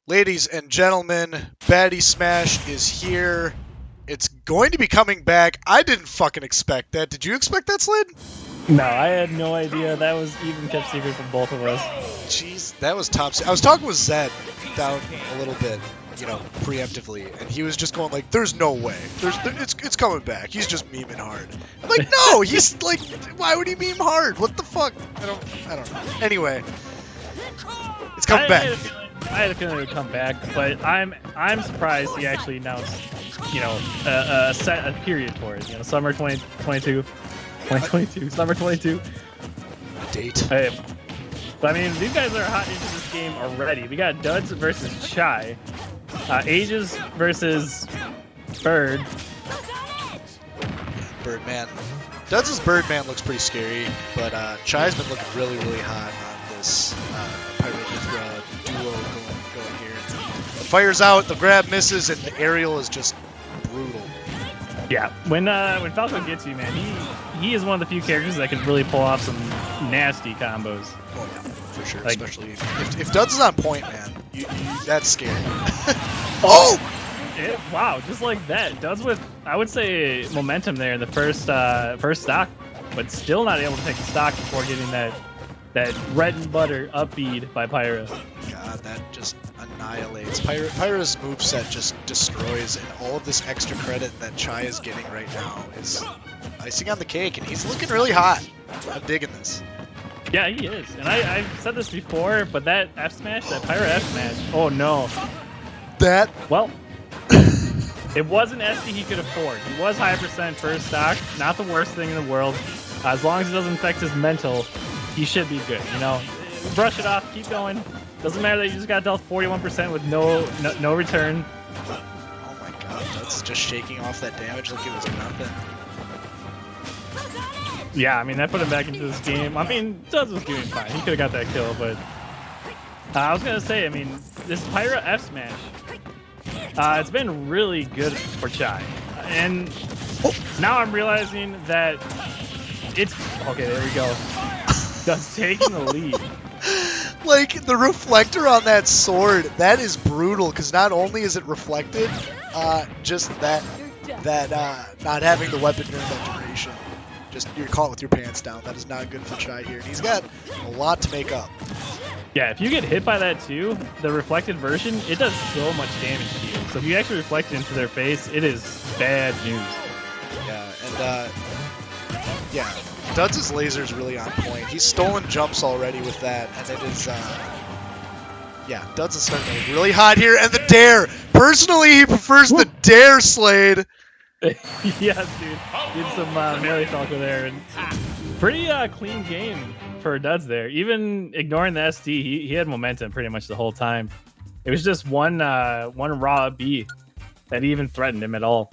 Ladies and gentlemen, Baddy Smash is here. It's going to be coming back. I didn't fucking expect that. Did you expect that, Slade? No, I had no idea. That was even kept secret from both of us. Jeez, that was top. I was talking with Zed down a little bit, preemptively, and he was just going like, "There's no way. It's coming back. He's just memeing hard." I'm like, "No, he's like, why would he meme hard? What the fuck? I don't know." Anyway, it's coming back. I had a feeling it would come back, but I'm surprised he actually announced, a period for it. Summer 2022. 2022, summer 22. Date. Hey, but I mean, these guys are hot into this game already. We got Duds versus Chai, Ages versus Bird. Birdman. Duds' Birdman looks pretty scary, but Chai's been looking really, really hot on this Pirate Mithra duo going here. The fire's out, the grab misses, and the aerial is just brutal. Yeah, when Falco gets you, man, he is one of the few characters that can really pull off some nasty combos. Oh yeah, for sure. Like, especially if Duds is on point, man, that's scary. Oh! Wow, just like that. Duds with, I would say, momentum there in the first stock, but still not able to take the stock before getting that bread and butter up bead by Pyra. God, that just annihilates. Pyra's moveset just destroys, and all of this extra credit that Chai is getting right now is icing on the cake, and he's looking really hot. I'm digging this. Yeah, he is. And I've said this before, but that F smash, that Pyra F smash, oh no. Well, it was an SD he could afford. He was high percent first stock, not the worst thing in the world. As long as it doesn't affect his mental, he should be good, Brush it off, keep going. Doesn't matter that you just got dealt 41% with no return. Oh my god, that's just shaking off that damage like it was nothing. Yeah, I mean, that put him back into this game. I mean, Duds was doing fine. He could have got that kill, but I was going to say, I mean, this Pyra F smash, it's been really good for Chai. And now I'm realizing that it's... Okay, there we go. Duds taking the lead. Like, the reflector on that sword, that is brutal, because not only is it reflected, just that not having the weapon during that duration. Just, you're caught with your pants down. That is not good for Chai here. And he's got a lot to make up. Yeah, if you get hit by that too, the reflected version, it does so much damage to you. So if you actually reflect it into their face, it is bad news. Yeah, and yeah, Duds' laser's really on point. He's stolen jumps already with that, and it is, yeah, Duds is starting to look really hot here, and the dare! Personally, he prefers the dare, Slade! Yeah, dude. Did some melee Falco there, and pretty clean game for Duds there. Even ignoring the SD, he had momentum pretty much the whole time. It was just one raw B that even threatened him at all.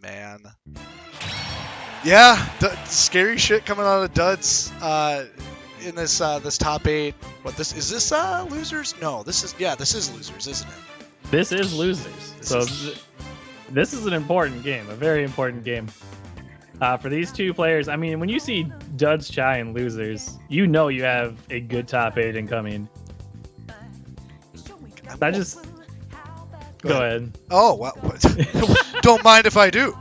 Man. Yeah, scary shit coming out of Duds in this this top 8. What is this losers? No, this is losers, isn't it? This is losers. This is an important game, a very important game. For these two players, I mean, when you see Duds, Chai, and losers, you know you have a good top 8 incoming. Go ahead. Oh, well, don't mind if I do.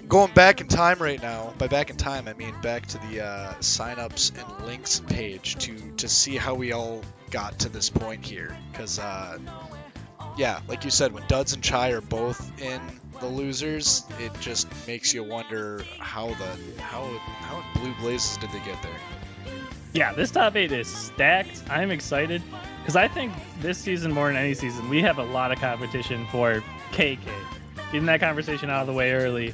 Going back in time right now. By back in time, I mean back to the signups and links page to see how we all got to this point here. Because, yeah, like you said, when Duds and Chai are both in the losers, it just makes you wonder how in blue blazes did they get there? Yeah, this top 8 is stacked. I'm excited because I think this season more than any season we have a lot of competition for KK. Getting that conversation out of the way early.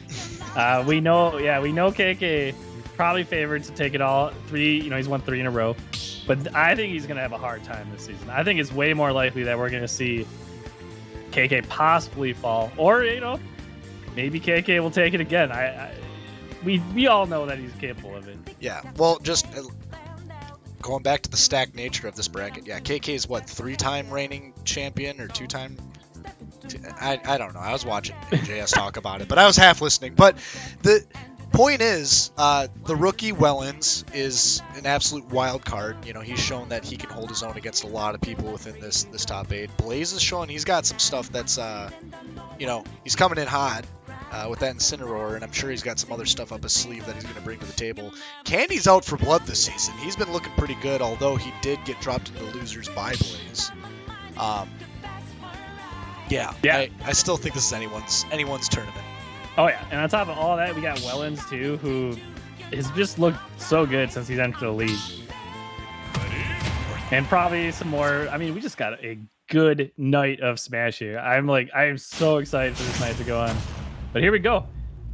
We know KK probably favored to take it all. He's won 3 in a row, but I think he's gonna have a hard time this season. I think it's way more likely that we're gonna see KK possibly fall, or maybe KK will take it again. We all know that he's capable of it. Yeah, well, just going back to the stacked nature of this bracket. Yeah, KK is what, 3-time reigning champion or 2-time? I don't know. I was watching AJS talk about it, but I was half listening. But point is, the rookie Wellens is an absolute wild card. You know, he's shown that he can hold his own against a lot of people within this top 8. Blaze is showing he's got some stuff that's, you know, he's coming in hot with that Incineroar, and I'm sure he's got some other stuff up his sleeve that he's going to bring to the table. Candy's out for blood this season. He's been looking pretty good, although he did get dropped into losers by Blaze. Yeah. I still think this is anyone's tournament. Oh yeah, and on top of all that, we got Wellens too, who has just looked so good since he's entered the league. And probably some more. I mean, we just got a good night of Smash here. I am so excited for this night to go on. But here we go,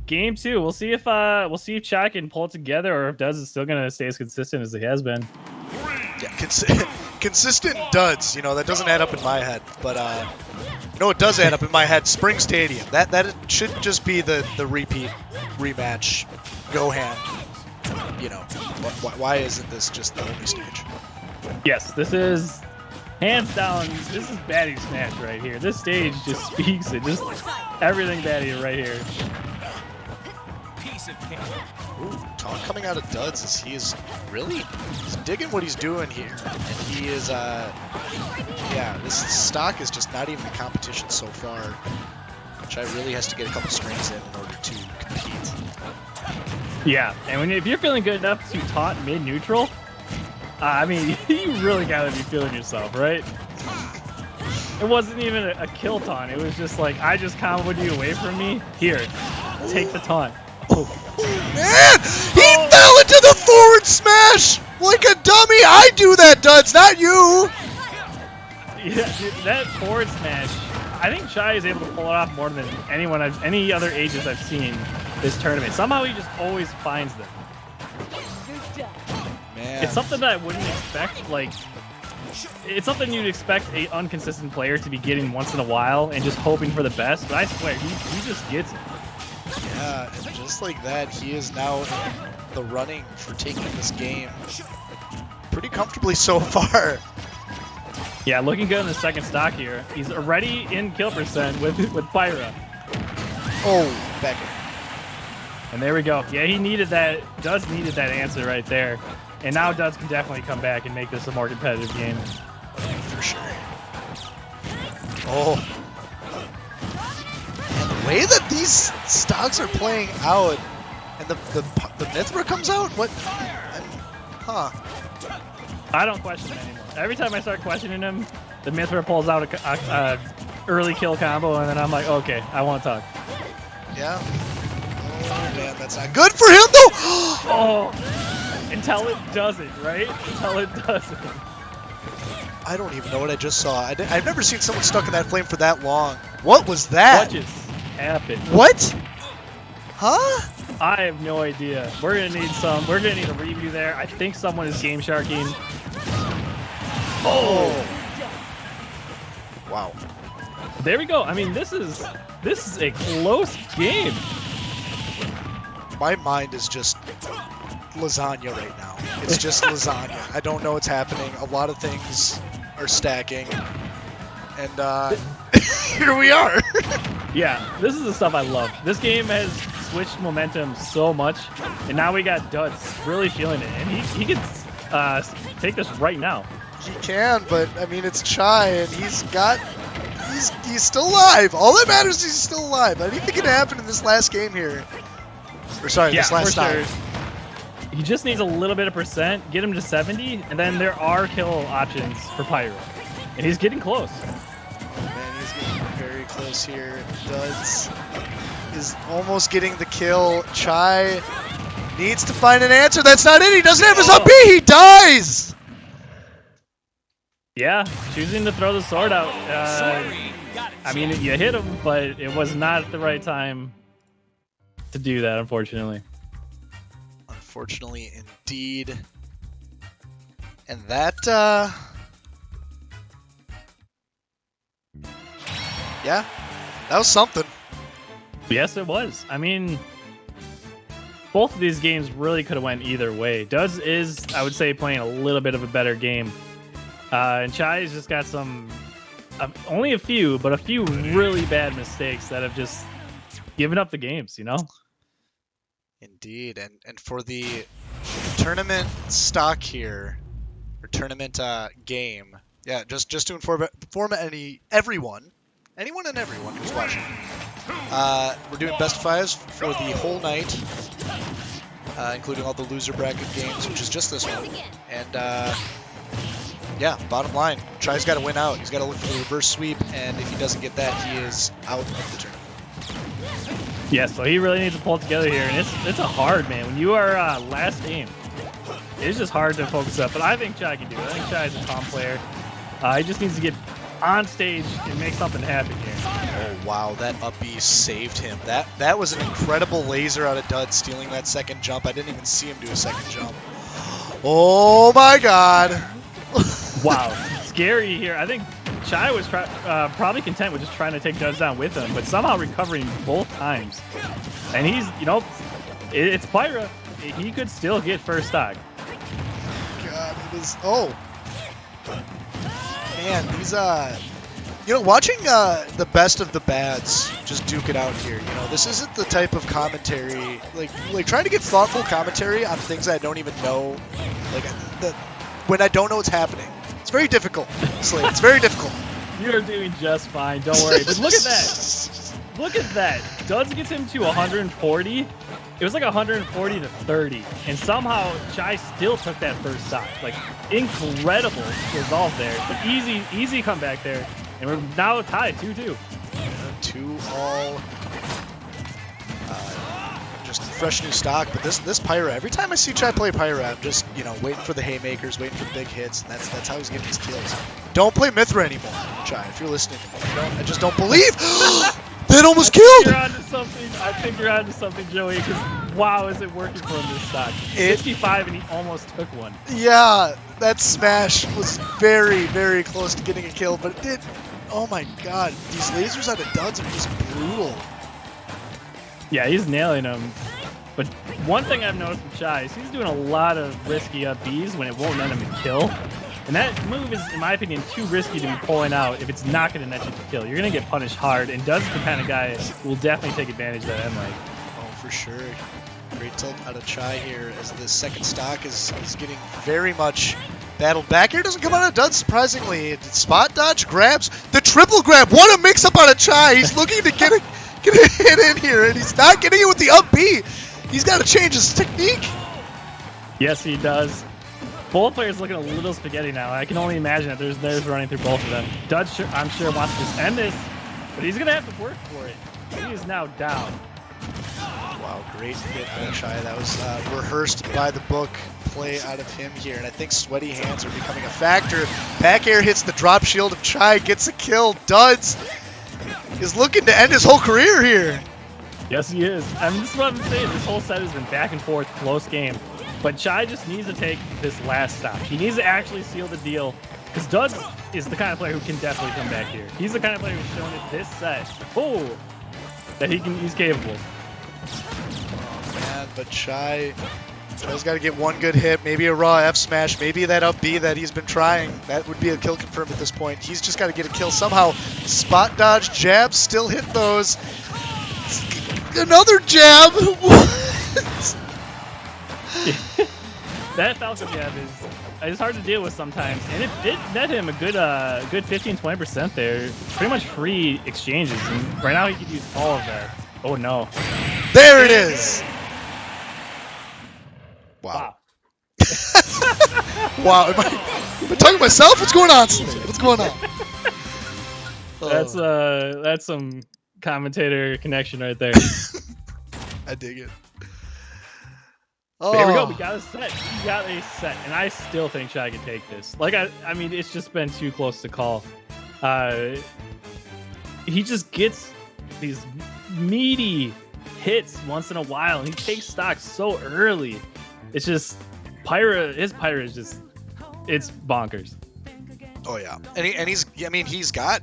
game 2. We'll see if Chai can pull it together, or if Duds is still gonna stay as consistent as he has been. Yeah, consistent duds. You know, that doesn't add up in my head, but you know, it does add up in my head. Spring Stadium. That should just be the repeat rematch. Go hand. You know, why isn't this just the only stage? Yes, this is hands down. This is Baddy Smash right here. This stage just speaks it. Just everything Baddy right here. Ooh, taunt coming out of Duds. He's digging what he's doing here, and he is yeah, this stock is just not even a competition so far, which I really has to get a couple strings in order to compete. Yeah, and if you're feeling good enough to taunt mid neutral, I mean, you really gotta be feeling yourself, right? It wasn't even a kill taunt. It was just like, I just comboed you away from me. Here, take the taunt. Oh man! He fell into the forward smash like a dummy! I do that, Duds, not you! Yeah, dude, that forward smash, I think Chai is able to pull it off more than any other ages I've seen this tournament. Somehow he just always finds them. Man. It's something that I wouldn't expect, like, it's something you'd expect a inconsistent player to be getting once in a while and just hoping for the best, but I swear, he just gets it. Yeah, and just like that, he is now in the running for taking this game pretty comfortably so far. Yeah, looking good in the second stock here. He's already in kill percent with Pyra. Oh, back in. And there we go. Yeah, he needed that. Duds needed that answer right there. And now Duds can definitely come back and make this a more competitive game. For sure. Oh. And the way that these stocks are playing out, and the Mithra comes out? What? Huh. I don't question it anymore. Every time I start questioning him, the Mithra pulls out a early kill combo, and then I'm like, okay, I want to talk. Yeah. Oh, man, that's not good for him, though! Oh, until it doesn't, right? Until it doesn't. I don't even know what I just saw. I've never seen someone stuck in that flame for that long. What was that? What just happened? What? Huh? I have no idea. We're gonna need a review there. I think someone is game sharking. Oh! Wow. There we go. I mean, this is a close game. My mind is just lasagna right now. It's just lasagna. I don't know what's happening. A lot of things are stacking. And here we are. Yeah, this is the stuff I love. This game has switched momentum so much, and now we got Duds really feeling it, and he can take this right now. He can, but I mean it's Chai, and he's still alive. All that matters is he's still alive. Anything can happen in this last game here. Or sorry, this last time. Sure. He just needs a little bit of percent, get him to 70, and then there are kill options for Pyro, and he's getting close. Oh man, he's getting very close here. Duds is almost getting the kill. Chai needs to find an answer. That's not it. He doesn't have his up B. He dies. Yeah, choosing to throw the sword out. I mean, you hit him, but it was not at the right time to do that, unfortunately. Unfortunately, indeed. And that, yeah, that was something. Yes, it was. I mean, both of these games really could have went either way. Duds is, I would say, playing a little bit of a better game. And Chai's just got some, only a few, but a few really bad mistakes that have just given up the games, you know? Indeed, and for the tournament stock here, or tournament game, yeah, just to inform anyone and everyone who's watching, we're doing best of fives for the whole night, including all the loser bracket games, which is just this one, and yeah, bottom line, Chai's got to win out. He's got to look for the reverse sweep, and if he doesn't get that, he is out of the tournament. Yeah, so he really needs to pull it together here, and it's a hard, man. When you are last aim, it's just hard to focus up. But I think Chai can do it. I think Chai is a calm player. He just needs to get on stage and make something happen here. Oh wow, that up B saved him. That was an incredible laser out of Dud, stealing that second jump. I didn't even see him do a second jump. Oh my god. Wow, scary here. I think Chai was probably content with just trying to take Duds down with him, but somehow recovering both times. And he's, it's Pyra. He could still get first stock. God, it is. Oh. Man, these, watching the best of the bads just duke it out here, this isn't the type of commentary, like trying to get thoughtful commentary on things I don't even know, when I don't know what's happening. It's very difficult, Slade. It's very difficult. You're doing just fine. Don't worry. But look at that. Look at that. Duds gets him to 140. It was like 140 to 30. And somehow Chai still took that first stock. Like, incredible resolve there. But easy comeback there. And we're now tied 2-2. 2-all. Just fresh new stock, but this Pyra, every time I see Chai play Pyra, I'm just, waiting for the haymakers, waiting for the big hits, and that's how he's getting his kills. Don't play Mithra anymore, Chai, if you're listening to me. I just don't believe! That almost killed! I think you're onto something, Joey, because wow, is it working for him this stock. 65 and he almost took one. Yeah, that smash was very, very close to getting a kill, but it did. Oh my god, these lasers out of Duds are just brutal. Yeah, he's nailing them. But one thing I've noticed with Chai is he's doing a lot of risky up Bs when it won't let him to kill. And that move is, in my opinion, too risky to be pulling out if it's not going to net you to kill. You're going to get punished hard, and Dud's the kind of guy who will definitely take advantage of that end leg. Oh, for sure. Great tilt out of Chai here as the second stock is getting very much battled back. Here doesn't come out of Dud, surprisingly. Spot dodge grabs. The triple grab. What a mix-up out of Chai. He's looking to get a hit in here, and he's not getting it with the up B. He's got to change his technique. Yes, he does. Both players looking a little spaghetti now. I can only imagine that there's running through both of them. Dud, I'm sure, wants to just end this, but he's going to have to work for it. He is now down. Wow, great hit out of Chai. That was rehearsed by the book play out of him here, and I think sweaty hands are becoming a factor. Back air hits the drop shield of Chai, gets a kill. Duds is looking to end his whole career here. Yes, he is. I mean, this is what I'm saying. This whole set has been back and forth, close game. But Chai just needs to take this last stop. He needs to actually seal the deal. Because Duds is the kind of player who can definitely come back here. He's the kind of player who's shown it this set. Oh, that he's capable. Oh, man, but Chai's got to get one good hit, maybe a raw F smash, maybe that up B that he's been trying. That would be a kill confirmed at this point. He's just got to get a kill somehow. Spot dodge, jabs, still hit those. Another jab. That Falcon jab is hard to deal with sometimes, and it did net him a good 15-20% there. Pretty much free exchanges, and right now he could use all of that. Oh no! There it is. Wow. Wow. Am I talking to myself? What's going on, Slade? What's going on? That's some commentator connection right there. I dig it. Oh. There we go. We got a set. We got a set, and I still think Chai can take this. I mean, it's just been too close to call. He just gets these meaty hits once in a while, and he takes stock so early. It's just his Pyra is just, it's bonkers. Oh yeah, and he's got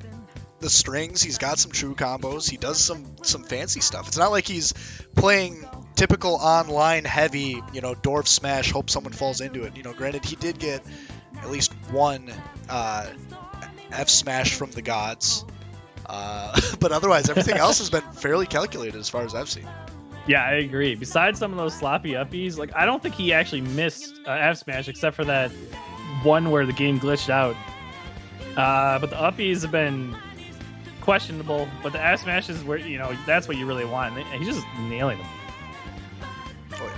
the strings. He's got some true combos. He does some fancy stuff. It's not like he's playing typical online heavy, dwarf smash, hope someone falls into it. Granted, he did get at least one F smash from the gods, but otherwise everything else has been fairly calculated as far as I've seen. Yeah, I agree. Besides some of those sloppy uppies, like I don't think he actually missed F smash except for that one where the game glitched out. But the uppies have been questionable. But the F smashes, where that's what you really want. And he's just nailing them. Oh,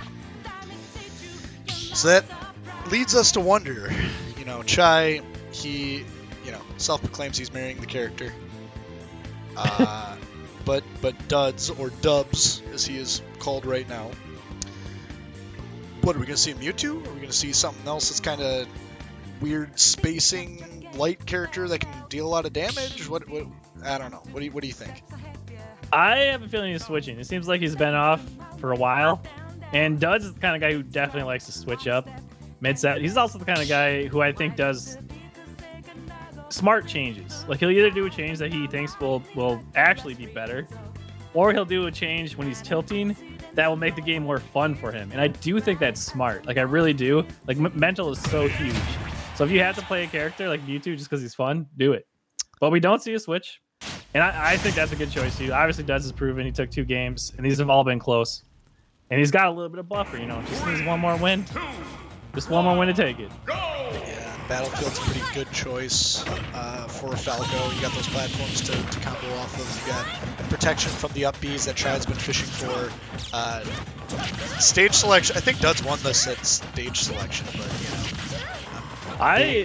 yeah. So that leads us to wonder. Chai, he, self-proclaims he's marrying the character. But Duds, or Dubs, as he is called right now. What, are we going to see a Mewtwo? Are we going to see something else that's kind of weird spacing, light character that can deal a lot of damage? What I don't know. What do you think? I have a feeling he's switching. It seems like he's been off for a while. And Duds is the kind of guy who definitely likes to switch up mid-set. He's also the kind of guy who I think does smart changes. Like he'll either do a change that he thinks will actually be better, or he'll do a change when he's tilting that will make the game more fun for him. And I do think that's smart. Like I really do. Like mental is so huge. So if you have to play a character like Mewtwo just because he's fun, do it. But we don't see a switch, and I think that's a good choice too. Obviously, Duds has proven he took 2 games, and these have all been close. And he's got a little bit of buffer, just needs one more win. Just one more win to take it. Yeah, Battlefield's a pretty good choice for Falco. You got those platforms to combo off of. You got protection from the up Bs that Chai's been fishing for. Stage selection. I think Duds won this at stage selection, but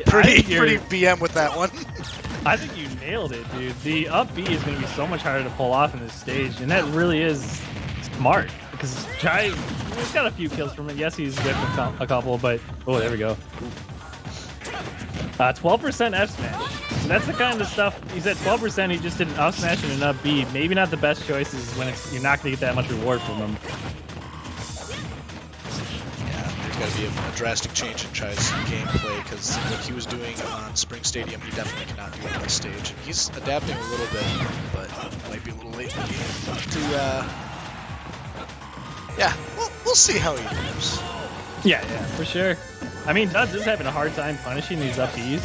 pretty BM with that one. I think you nailed it, dude. The up B is going to be so much harder to pull off in this stage, and that really is smart. Because Chai, he's got a few kills from it. Yes, he's whipped a couple, but oh, there we go. 12% F smash. So that's the kind of stuff. He's at 12%. He just did an up smash and an up B. Maybe not the best choices when you're not going to get that much reward from him. Yeah, there's got to be a drastic change in Chai's gameplay because what he was doing on Spring Stadium, he definitely cannot do on this stage. He's adapting a little bit, but might be a little late in the game to. Yeah, we'll see how he does. Yeah, for sure. I mean, Duds is having a hard time punishing these up Bs.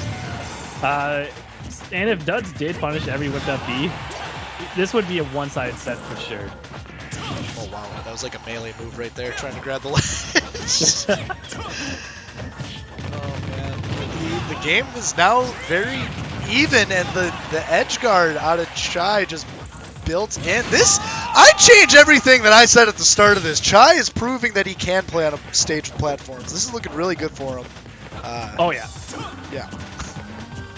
And if Duds did punish every whipped up B, this would be a one-sided set for sure. Oh, wow. That was like a melee move right there, trying to grab the ledge. Oh, man. The game is now very even, and the edge guard out of Chai just built in. I change everything that I said at the start of this. Chai is proving that he can play on a stage with platforms. This is looking really good for him. Oh, yeah. Yeah.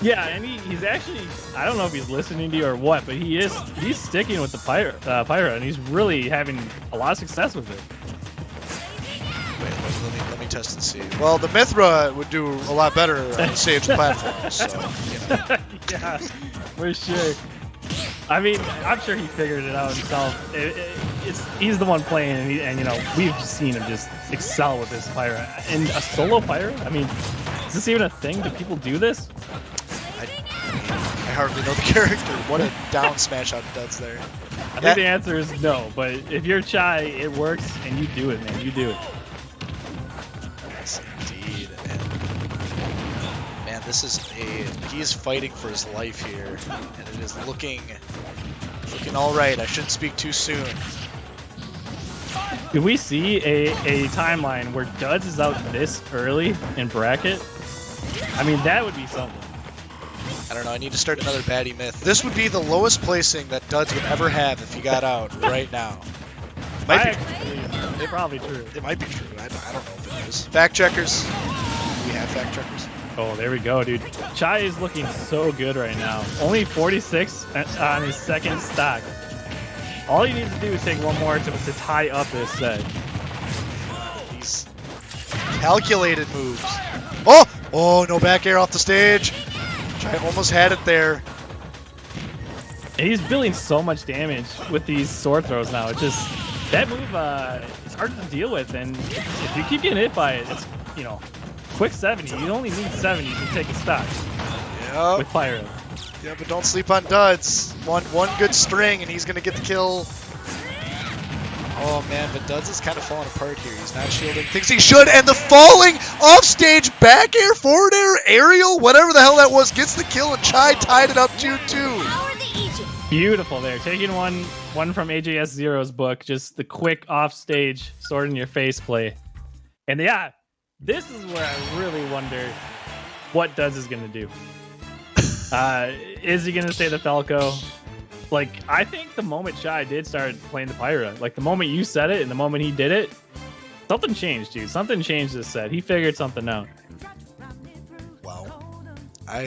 Yeah, and he's actually, I don't know if he's listening to you or what, but he's sticking with the Pyro, and he's really having a lot of success with it. Wait, let me test and see. Well, the Mithra would do a lot better on stage with platforms, so, Yeah, for sure. I mean, I'm sure he figured it out himself. He's the one playing, and we've just seen him just excel with this Pyro. And a solo Pyro? I mean, is this even a thing? Do people do this? I hardly know the character. What a down smash out of Duds there. I think the answer is no, but if you're Chai, it works, and you do it, man. You do it. Yes, indeed. And, man, he's fighting for his life here, and it is looking all right. I shouldn't speak too soon. Do we see a timeline where Duds is out this early in bracket? I mean, that would be something. I don't know. I need to start another Baddy myth. This would be the lowest placing that Duds would ever have if he got out right now. Might be probably true. It might be true. I don't know if it is. Fact checkers. We have fact checkers. Oh, there we go, dude. Chai is looking so good right now. Only 46 on his second stock. All he needs to do is take one more to tie up this set. These calculated moves. Oh, no back air off the stage. Chai almost had it there. And he's dealing so much damage with these sword throws now. It's just, that move, it's hard to deal with. And if you keep getting hit by it, it's, quick 70. You only need 70 to take a stock. Yep. With Pyro. Yeah, but don't sleep on Duds. One good string and he's going to get the kill. Oh man, but Duds is kind of falling apart here. He's not shielding. Thinks he should, and the falling off stage back air, forward air, aerial, whatever the hell that was, gets the kill, and Chai tied it up 2-2. Beautiful there. Taking one one from AJS Zero's book, just the quick off-stage sword in your face play. And yeah, this is where I really wonder what Duds is gonna do. Is he gonna say the Falco? Like, I think the moment Shy did start playing the Pyra, like the moment you said it and the moment he did it, something changed, dude. Something changed this set. He figured something out. Wow. I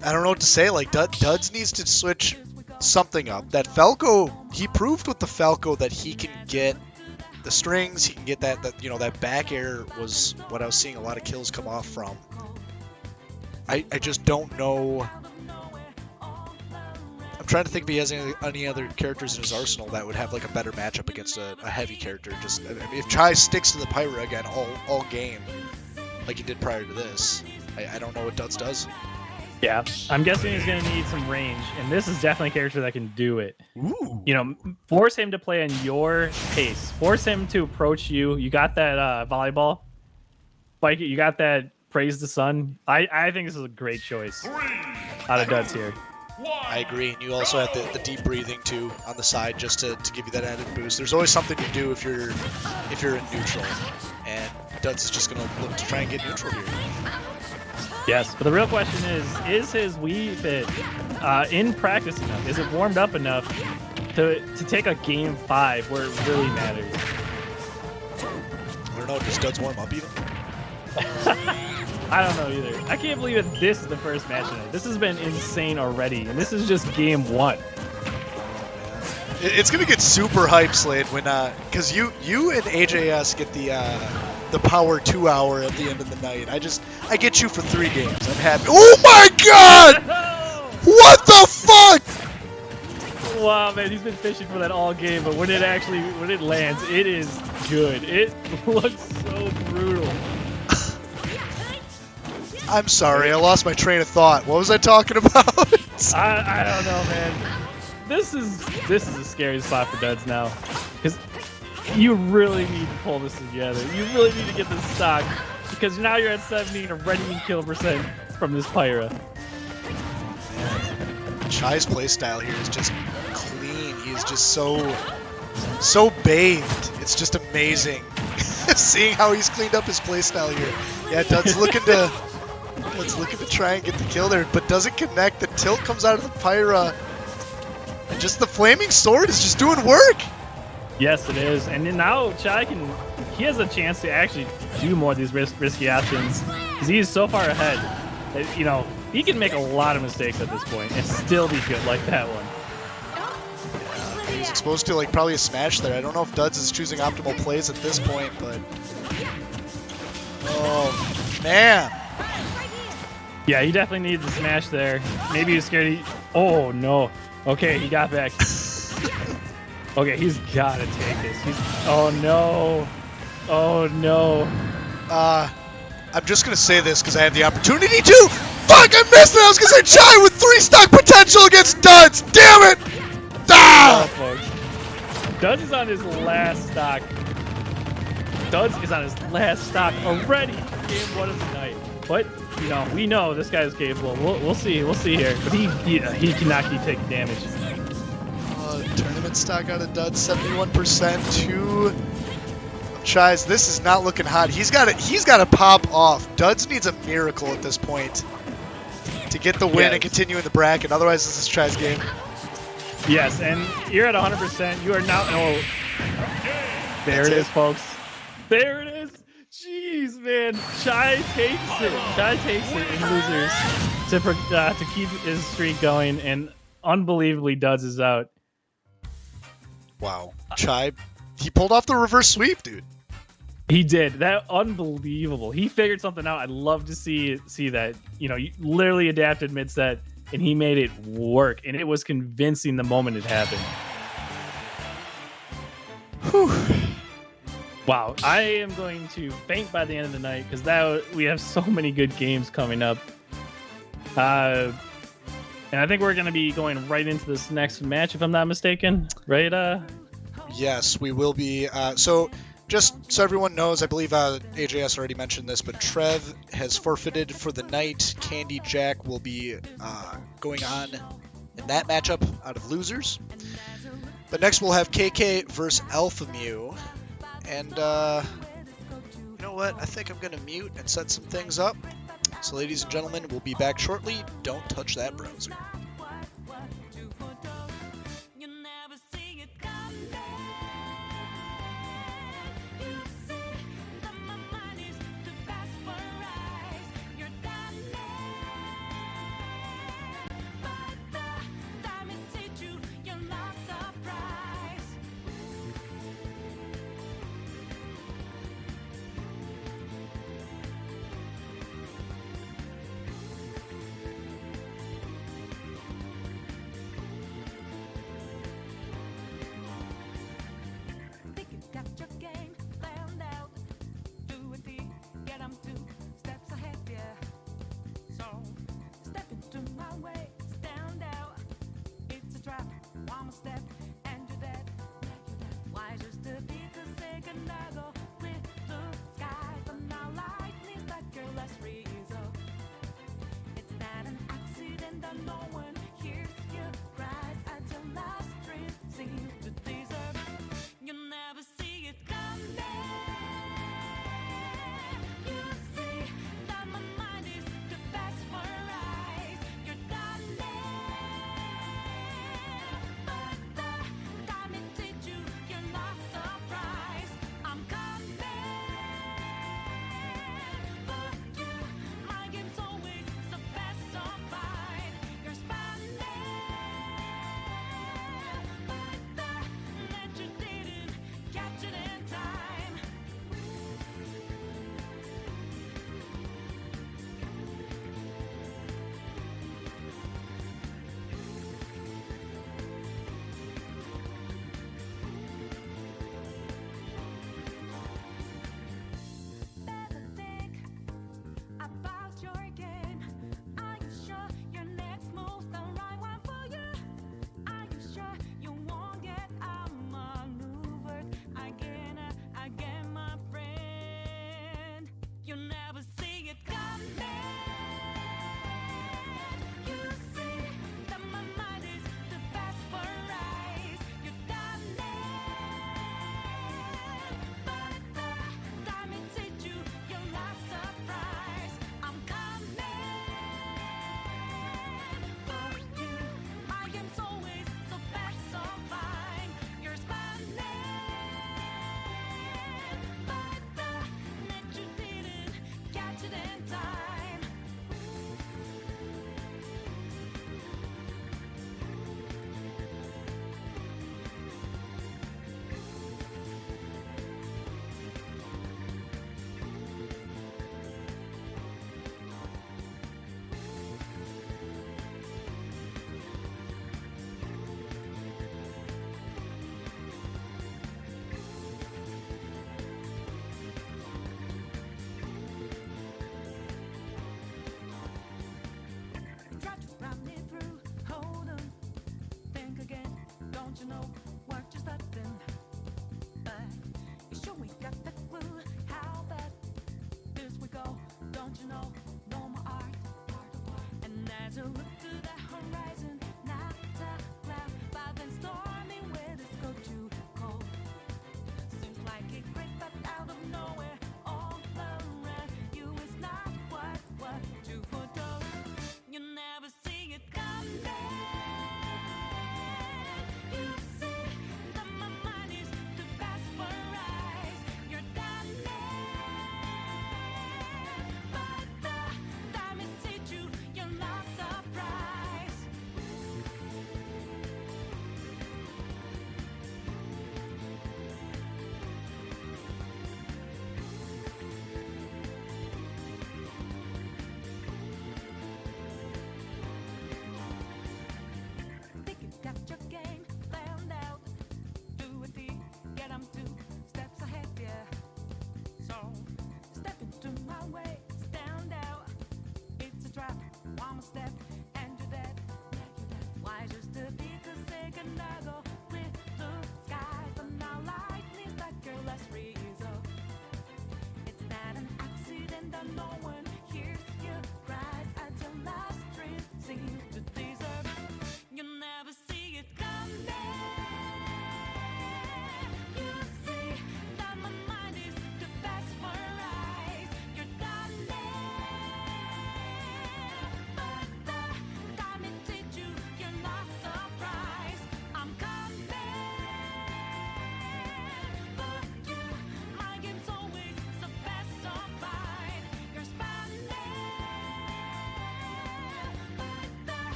don't know what to say. Like Duds needs to switch something up. That Falco, he proved with the Falco that he can get the strings, he can get that that back air was what I was seeing a lot of kills come off from. I just don't know. I'm trying to think if he has any other characters in his arsenal that would have like a better matchup against a heavy character. Just I mean, if Chai sticks to the Pyra again all game, like he did prior to this, I don't know what Duds does. Yeah, I'm guessing he's going to need some range, and this is definitely a character that can do it. Ooh. You know, force him to play on your pace. Force him to approach you. You got that volleyball. Like, you got that praise the sun. I think this is a great choice out of Duds here. I agree, and you also have the deep breathing too on the side just to give you that added boost. There's always something to do if you're in neutral, and Duds is just going to look to try and get neutral here. Yes, but the real question is his Wii Fit in practice enough? Is it warmed up enough to take a game 5 where it really matters? I don't know, does Duds warm up even? I don't know either. I can't believe that this is the first match tonight. This has been insane already, and this is just game 1. It's gonna get super hype, Slade, when because you and AJS get the power 2 hour at the end of the night. I get you for 3 games. I'm happy. Oh my god! No! What the fuck? Wow, man, he's been fishing for that all game, but when it lands, it is good. It looks so brutal. I'm sorry, I lost my train of thought. What was I talking about? I don't know, man. This is a scary spot for Duds now, because you really need to pull this together. You really need to get this stock, because now you're at 70 and a ready kill percent from this Pyra. Chai's playstyle here is just clean. He is just so bathed. It's just amazing seeing how he's cleaned up his playstyle here. Yeah, Duds looking to try and get the kill there, but doesn't connect. The tilt comes out of the Pyra, and just the flaming sword is just doing work. Yes, it is. And then now Chai he has a chance to actually do more of these risky options, because he is so far ahead that, you know, he can make a lot of mistakes at this point and still be good like that one. Yeah, he's exposed to like probably a smash there. I don't know if Duds is choosing optimal plays at this point, but oh man. Yeah, he definitely needs the smash there. Maybe he's scared. Oh no. Okay, he got back. Okay, he's gotta take this. Oh no. Oh no. I'm just gonna say this because I have the opportunity to. Fuck, I missed it. I was gonna say Chai with 3 stock potential against Duds. Damn it! Ah! Oh, Duds is on his last stock. Duds is on his last stock already. Game 1 of the night. But you know, we know this guy is capable. We'll see. We'll see here. But he cannot keep taking damage. Tournament stock out of Duds, 71% to Chai's. This is not looking hot. He's got to pop off. Duds needs a miracle at this point to get the win and continue in the bracket. Otherwise, this is Chai's game. Yes, and you're at 100%. You are now. Oh, there it is, folks. There it is. Jeez, man. Chai takes it. Chai takes it in losers to keep his streak going, and unbelievably, Duds is out. Wow. Chai, he pulled off the reverse sweep, dude. He did. That unbelievable. He figured something out. I'd love to see that. You know, you literally adapted mid-set, and he made it work, and it was convincing the moment it happened. Whew. Wow. I am going to faint by the end of the night, because we have so many good games coming up. And I think we're going to be going right into this next match, if I'm not mistaken. Right? Yes, we will be. So just so everyone knows, I believe AJS already mentioned this, but Trev has forfeited for the night. Candy Jack will be going on in that matchup out of losers. But next we'll have KK versus Alpha Mew. And you know what? I think I'm going to mute and set some things up. So ladies and gentlemen, we'll be back shortly. Don't touch that browser.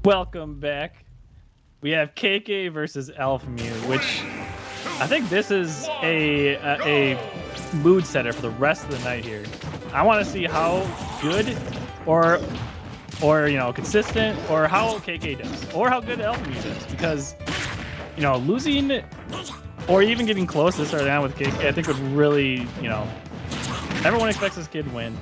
Welcome back. We have KK versus Alpha Mew, which I think this is a mood setter for the rest of the night here. I want to see how good or consistent, or how KK does, or how good Alpha Mew does, because losing or even getting close this early on with KK, I think would really, everyone expects this kid to win.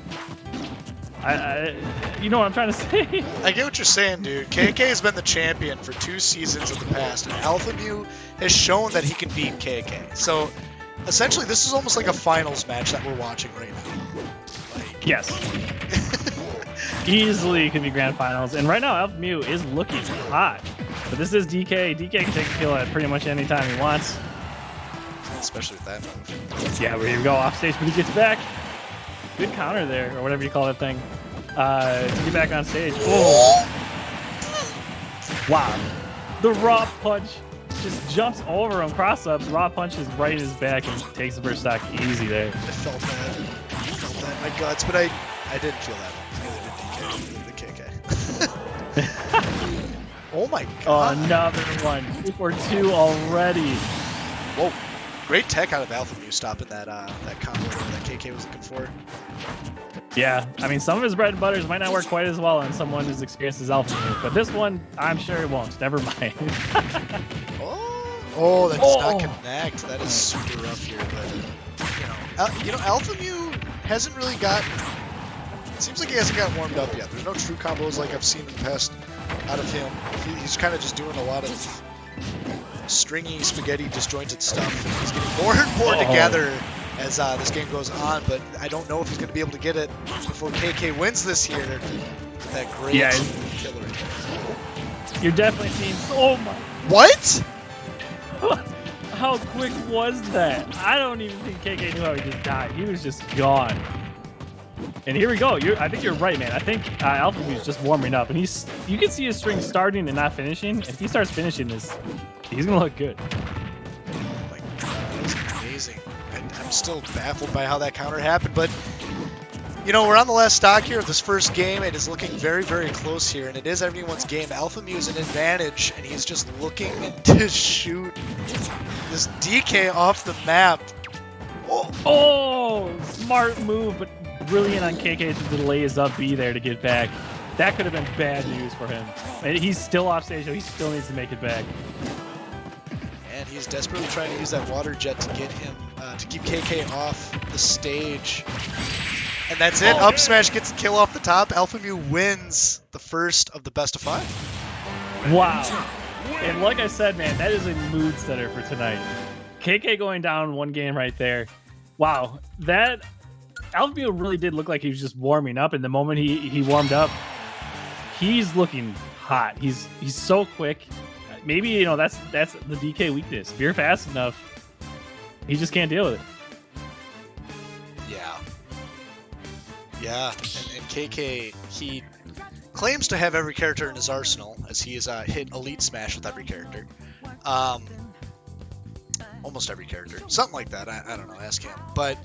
You know what I'm trying to say? I get what you're saying, dude. KK has been the champion for 2 seasons of the past, and Alpha Mew has shown that he can beat KK. So, essentially, this is almost like a finals match that we're watching right now. Yes. Easily could be grand finals, and right now Alpha Mew is looking hot. But this is DK. DK can take a kill at pretty much any time he wants. Especially with that move. Yeah, here we go, off stage, but he gets back. Good counter there, or whatever you call that thing. To get back on stage. Oh. Wow. The raw punch just jumps over him, cross-ups, raw punches right in his back and takes the first stock easy there. I felt that. In my guts, but I didn't feel that because I did KK. Oh my god. Another one. 2-for-2 already. Whoa. Great tech out of Alpha Mew stopping that combo that KK was looking for. Yeah, I mean, some of his bread and butters might not work quite as well on someone who's experienced as Alpha Mew, but this one, I'm sure it won't. Never mind. Oh, that does not connect. That is super rough here, but Alpha Mew hasn't really got. It seems like he hasn't got warmed up yet. There's no true combos like I've seen in the past out of him. He's kind of just doing a lot of stringy, spaghetti, disjointed stuff. He's getting more and more together as this game goes on, but I don't know if he's going to be able to get it before KK wins this year. That great killer. You're definitely seeing. Oh my! What? How quick was that? I don't even think KK knew how he just died. He was just gone. And here we go. I think you're right, man. I think Alpha Mew is just warming up, and you can see his string starting and not finishing. If he starts finishing this, he's gonna look good. Oh my god, that was amazing. I'm still baffled by how that counter happened, but we're on the last stock here of this first game. It is looking very, very close here, and it is everyone's game. Alpha Mew is an advantage, and he's just looking to shoot this DK off the map. Oh, smart move, but brilliant on KK to delay his up B there to get back. That could have been bad news for him. And he's still off stage, so he still needs to make it back. And he's desperately trying to use that water jet to get him, to keep KK off the stage. And that's it. Up smash gets a kill off the top. Alpha Mew wins the first of the best of 5. Wow. And like I said, man, that is a mood setter for tonight. KK going down one game right there. Wow. That Alpha Mew really did look like he was just warming up. And the moment he warmed up, he's looking hot. He's so quick. Maybe that's the DK weakness. If you're fast enough, he just can't deal with it. Yeah, and KK, he claims to have every character in his arsenal, as he has hit Elite Smash with every character. Almost every character. Something like that. I don't know. Ask him. But,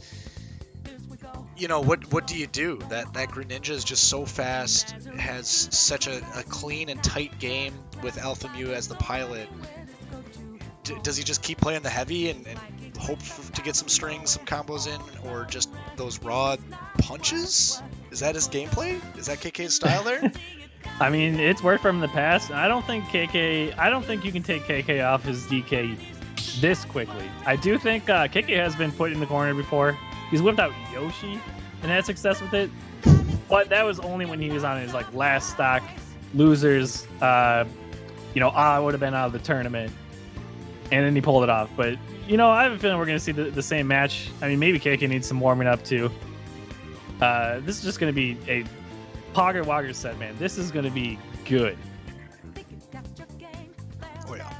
what do you do? That Greninja is just so fast, has such a clean and tight game with Alpha Mew as the pilot. Does he just keep playing the heavy and hope to get some strings, some combos in, or just those raw punches? Is that his gameplay? Is that KK's style there? I mean, it's worked from the past. I don't think you can take KK off his DK this quickly. I do think KK has been put in the corner before. He's whipped out Yoshi and had success with it, but that was only when he was on his last stock losers. I would have been out of the tournament, and then he pulled it off. But I have a feeling we're going to see the same match. I mean, maybe KK needs some warming up too. This is just going to be a Pogger Wogger set, man. This is going to be good. Oh yeah.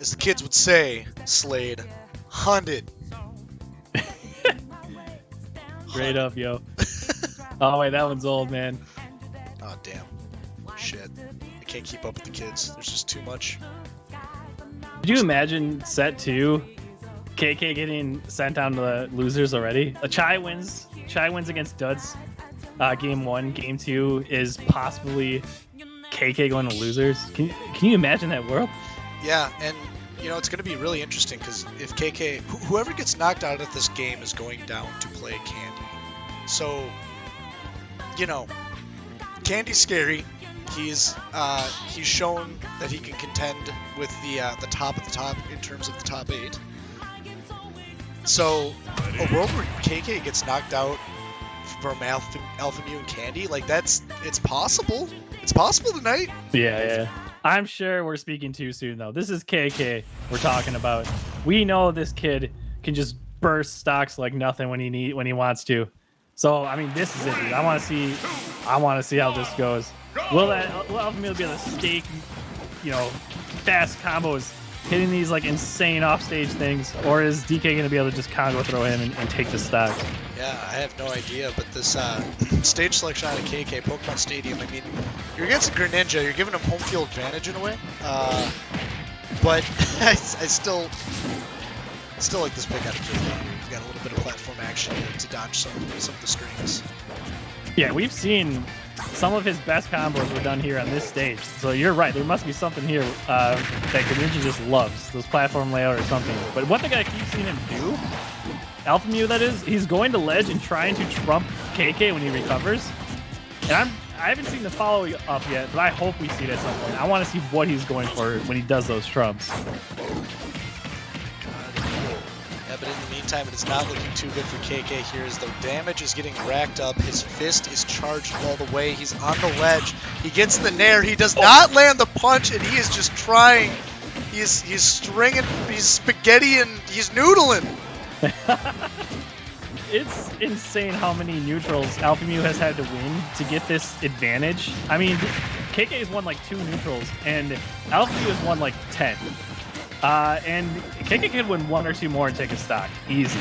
As the kids would say, Slade, hunted. Straight up, yo. Oh wait, that one's old, man. Oh damn. Shit. I can't keep up with the kids. There's just too much. Could you imagine set 2, KK getting sent down to the losers already? Chai wins against Duds. Game 1, game 2 is possibly KK going to losers. Can you imagine that world? Yeah, and it's going to be really interesting because if KK, whoever gets knocked out of this game is going down to play Candy. So, Candy's scary. He's shown that he can contend with the top of the top in terms of the top 8. So, a world where KK gets knocked out from Alpha Mew and Candy, it's possible. It's possible tonight. Yeah. I'm sure we're speaking too soon, though. This is KK we're talking about. We know this kid can just burst stocks like nothing when he wants to. So, I mean, this is it, dude. I want to see how this goes. Will Alpha Mew be able to stake, fast combos, hitting these insane offstage things, or is DK going to be able to just combo throw him and take the stocks? Yeah, I have no idea, but this stage selection out of KK, Pokemon Stadium, I mean, you're against a Greninja, you're giving him home field advantage in a way, but I still like this pick out of KK. He's got a little bit of platform action to dodge some of the strings. Yeah, we've seen some of his best combos were done here on this stage. So you're right. There must be something here that Greninja just loves, those platform layout or something. But one thing I keep seeing him do, Alpha Mew that is, he's going to ledge and trying to trump KK when he recovers. And I haven't seen the follow up yet, but I hope we see it at some point. I want to see what he's going for when he does those trumps. But in the meantime, it is not looking too good for KK here as the damage is getting racked up. His fist is charged all the way. He's on the ledge. He gets the nair. He does not land the punch, and he is just trying. He's stringing, he's spaghetti, and he's noodling. It's insane how many neutrals Alpha Mew has had to win to get this advantage. I mean, KK has won 2 neutrals, and Alpha Mew has won 10. And KK could win 1 or 2 more and take a stock. Easy.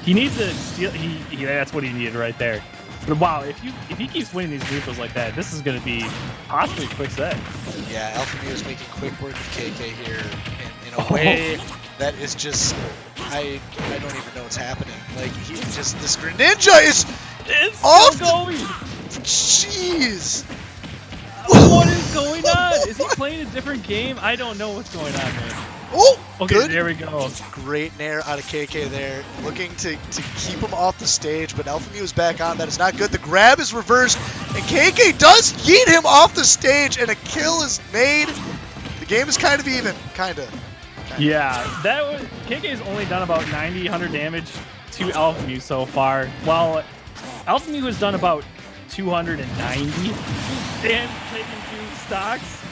He needs to steal. That's what he needed right there. But wow, if he keeps winning these neutrals like that, this is going to be possibly a quick set. Yeah, Alpha Mew is making quick work of KK here in a way that is just I don't even know what's happening. This Greninja is off going. Jeez. What is going on? Is he playing a different game? I don't know what's going on, man. Oh, okay, good. There we go. Great nair out of KK there, looking to keep him off the stage, but Alpha Mew is back on. That is not good. The grab is reversed, and KK does yeet him off the stage, and a kill is made. The game is kind of even, kind of. Yeah, KK's only done about 90, 100 damage to Alpha Mew so far, while Alpha Mew has done about 290 and taking 2 stocks.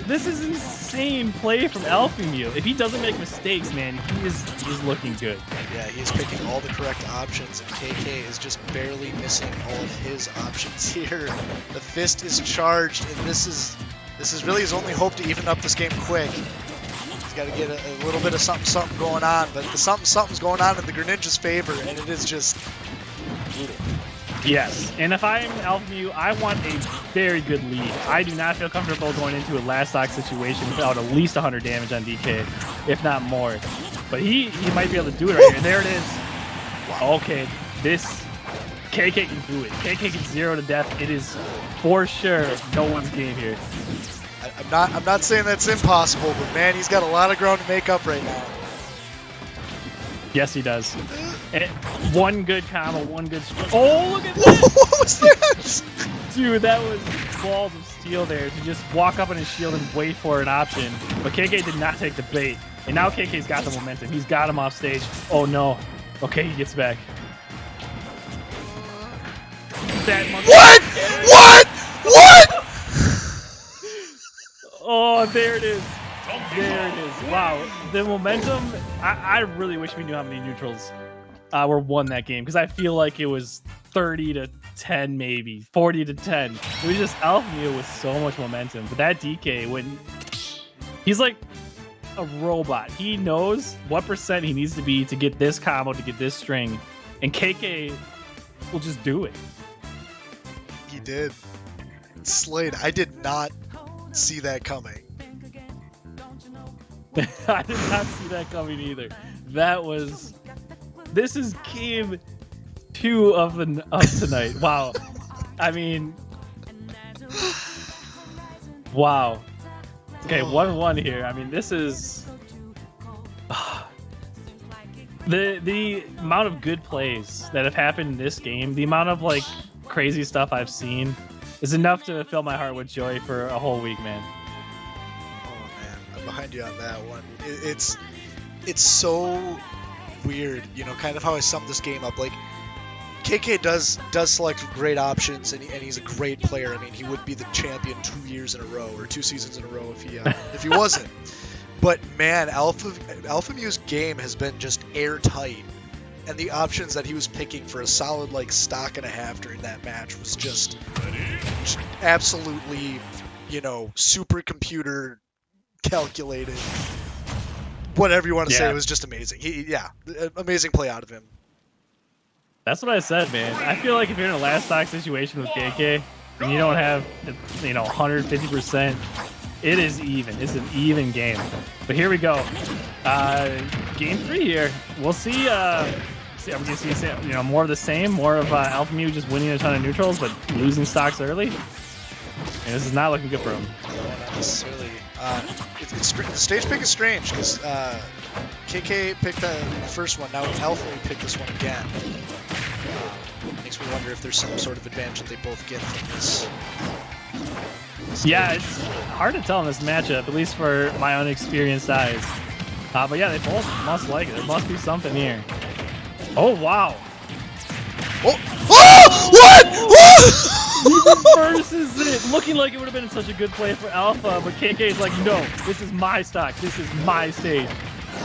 This is insane play from Alphamute. If he doesn't make mistakes, man, he's looking good. Yeah, he's picking all the correct options, and KK is just barely missing all of his options here. The fist is charged, and this is really his only hope to even up this game quick. He's got to get a little bit of something going on, but the something's going on in the Greninja's favor, and it is just brutal. Yes, and if I'm Alphamute, I want a very good lead. I do not feel comfortable going into a last stock situation without at least 100 damage on DK, if not more. But he might be able to do it right here. There it is. Okay, this KK can do it. KK can 0 to death. It is for sure no one's game here. I'm not saying that's impossible, but man, he's got a lot of ground to make up right now. Yes, he does. And one good combo, one good oh, look at that! What was that? Dude, that was balls of steel there to just walk up on his shield and wait for an option. But KK did not take the bait. And now KK's got the momentum. He's got him off stage. Oh no. Okay, he gets back. What? What? Oh, there it is. There it is. Wow. The momentum, I really wish we knew how many neutrals were won that game, because I feel like it was 30 to 10, maybe 40 to 10. It was just Alphamute with so much momentum. But that DK, when he's like a robot, he knows what percent he needs to be to get this combo, to get this string, and KK will just do it. He did. Slade, I did not see that coming. I did not see that coming either. This is game 2 of tonight. Wow. I mean, wow. Okay, 1-1 here. I mean, this is the amount of good plays that have happened in this game. The amount of like crazy stuff I've seen is enough to fill my heart with joy for a whole week, man. Behind you on that one. It's so weird, you know, kind of how I summed this game up. Like, KK does select great options, and he's a great player. I mean, he would be the champion 2 years in a row, or 2 seasons in a row if he wasn't. But man, Alphamute's game has been just airtight, and the options that he was picking for a solid like stock and a half during that match was just absolutely, you know, supercomputer calculated, whatever you want to say. It was just amazing. Amazing play out of him. That's what I said, man. I feel like if you're in a last stock situation with KK and you don't have, 150%, it is even. It's an even game. But here we go. Game 3 here. We'll see. Are we gonna see more of the same? More of Alphamute just winning a ton of neutrals but losing stocks early. And this is not looking good for him. Not necessarily. The stage pick is strange because KK picked the first one. Now Alphamute picked this one again. Makes me wonder if there's some sort of advantage that they both get from this. Yeah, it's hard to tell in this matchup, at least for my unexperienced eyes. But yeah, they both must like it. There must be something here. Oh, wow. Oh! What? He reverses it, looking like it would have been such a good play for Alpha, but KK is like, no, this is my stock. This is my stage.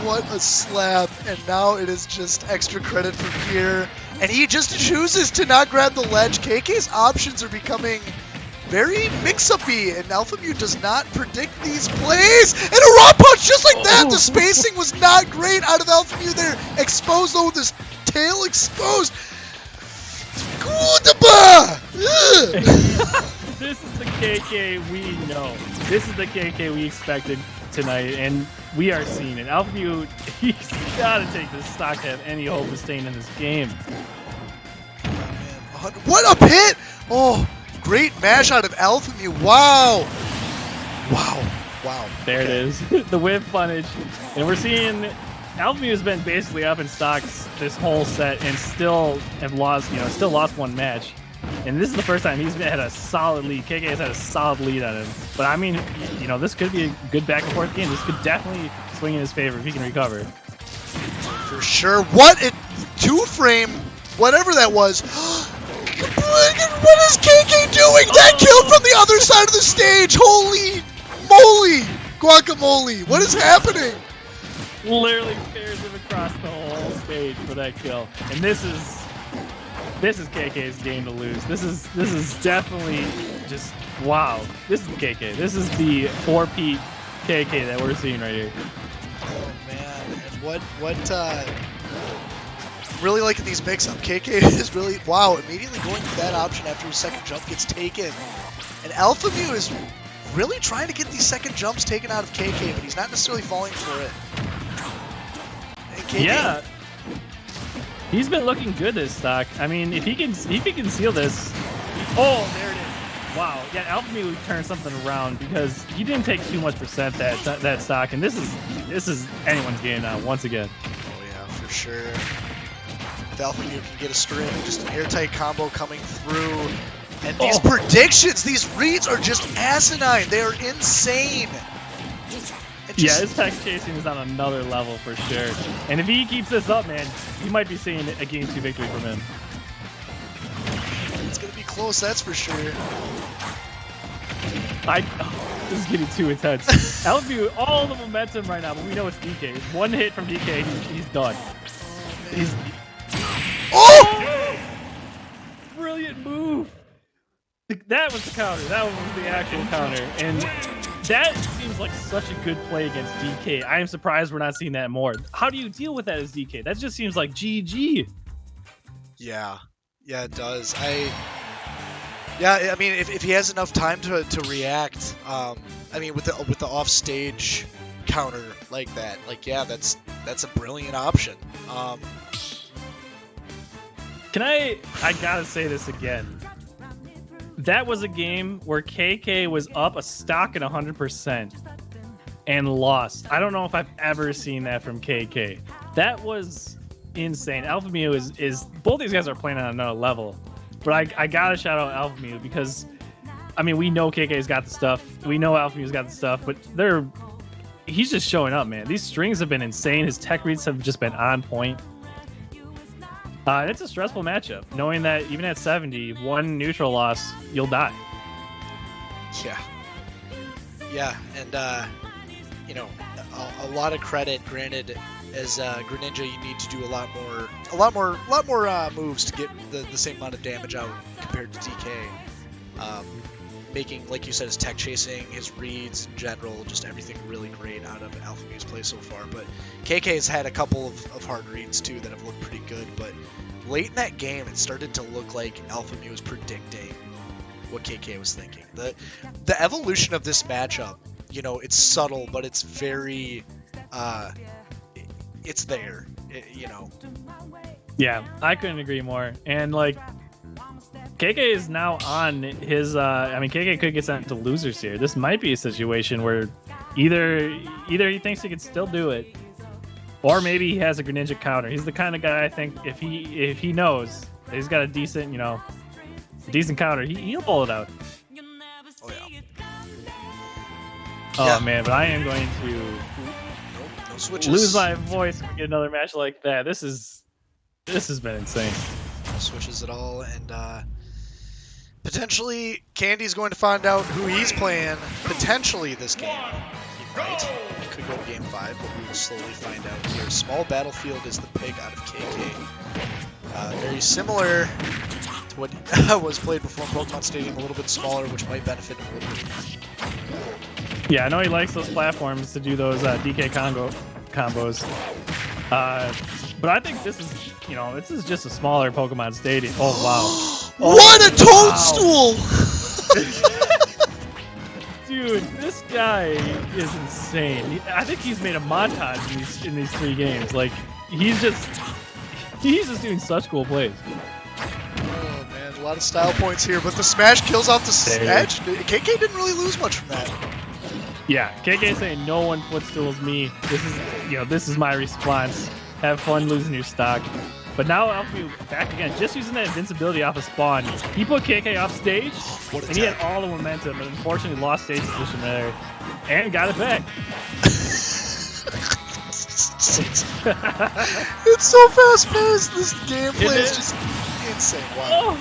What a slap, and now it is just extra credit from here. And he just chooses to not grab the ledge. KK's options are becoming very mix-up-y, and Alphamute does not predict these plays. And a raw punch just like that! The spacing was not great out of Alphamute there. Exposed, though, with his tail exposed. This is the KK we know. This is the KK we expected tonight, and we are seeing it. Alphamute, he's got to take this stock to have any hope of staying in this game. Oh, man. What a hit! Oh, great mash out of Alphamute. Wow. There it is. The whip punish. And we're seeing Alphamute has been basically up in stocks this whole set and still have lost, still lost one match. And this is the first time he's had a solid lead. KK has had a solid lead on him. But I mean, this could be a good back and forth game. This could definitely swing in his favor if he can recover. For sure. What a 2-frame, whatever that was. What is KK doing? That kill from the other side of the stage. Holy moly! Guacamole! What is happening? Literally carries him across the whole stage for that kill. And this is KK's game to lose. This is definitely just wow. This is the KK. This is the 4P KK that we're seeing right here. Oh man, and what really liking these mix-up. KK is really wow, immediately going to that option after his second jump gets taken. And Alpha Mew is really trying to get these second jumps taken out of KK, but he's not necessarily falling for it. And KK, yeah. He's been looking good this stock. I mean, if he can seal this. Oh, there it is. Wow. Yeah, Alpha Mew turned something around because he didn't take too much percent that stock, and this is anyone's game now once again. Oh yeah, for sure. If Alpha Mew can get a string, just an airtight combo coming through. And these predictions, these reads are just asinine. They are insane. Yeah, his tech chasing is on another level for sure. And if he keeps this up, man, you might be seeing a Game 2 victory from him. It's going to be close, that's for sure. This is getting too intense. Alpha Mew, all the momentum right now, but we know it's DK. One hit from DK, he's done. Oh! Brilliant move. That was the counter. That was the actual counter. And that seems like such a good play against DK. I am surprised we're not seeing that more. How do you deal with that as DK? That just seems like GG. Yeah, it does. I mean, if he has enough time to react, I mean, with the offstage counter like that, like yeah, that's a brilliant option. I gotta say this again. That was a game where KK was up a stock at 100% and lost. I don't know if I've ever seen that from KK. That was insane. Alpha Mew is both these guys are playing on another level. But I gotta shout out Alpha Mew because, I mean, we know KK's got the stuff. We know Alpha Mew's got the stuff, but he's just showing up, man. These strings have been insane. His tech reads have just been on point. It's a stressful matchup, knowing that even at 70, one neutral loss, you'll die. Yeah, and you know, a lot of credit. Granted, as Greninja, you need to do a lot more moves to get the same amount of damage out compared to DK. Making, like you said, his tech chasing, his reads in general, just everything really great out of Alpha Mew's play so far. But KK has had a couple of hard reads too that have looked pretty good. But late in that game, it started to look like Alpha Mew was predicting what KK was thinking. The evolution of this matchup, you know, it's subtle, but it's very, it's there, you know. Yeah, I couldn't agree more. And like, KK is now on his, I mean, KK could get sent to losers here. This might be a situation where either he thinks he can still do it, or maybe he has a Greninja counter. He's the kind of guy, I think, if he knows that he's got a decent, decent counter, he'll pull it out. Oh yeah. Oh man, but I am going to no switches. lose my voice if we get another match like that. This has been insane. No switches at all, and potentially Candy's going to find out who he's playing potentially this game. He might. It could go to game 5, but we will slowly find out here. Small Battlefield is the pick out of KK. Very similar to what was played before in Pokemon Stadium, a little bit smaller, which might benefit him a little bit. Yeah, I know he likes those platforms to do those DK combos. But I think this is just a smaller Pokemon Stadium. Oh wow! What a toadstool! Wow. Dude, this guy is insane. I think he's made a montage in these 3 games. Like he's just doing such cool plays. Oh man, a lot of style points here, but the smash kills off the edge. KK didn't really lose much from that. Yeah, KK saying no one footstools me. This is my response. Have fun losing your stock. But now Alpha Mew back again, just using that invincibility off of spawn. He put KK off stage, and he had all the momentum, but unfortunately lost stage position there, and got it back. It's so fast-paced. This gameplay is just insane. Wow. Oh,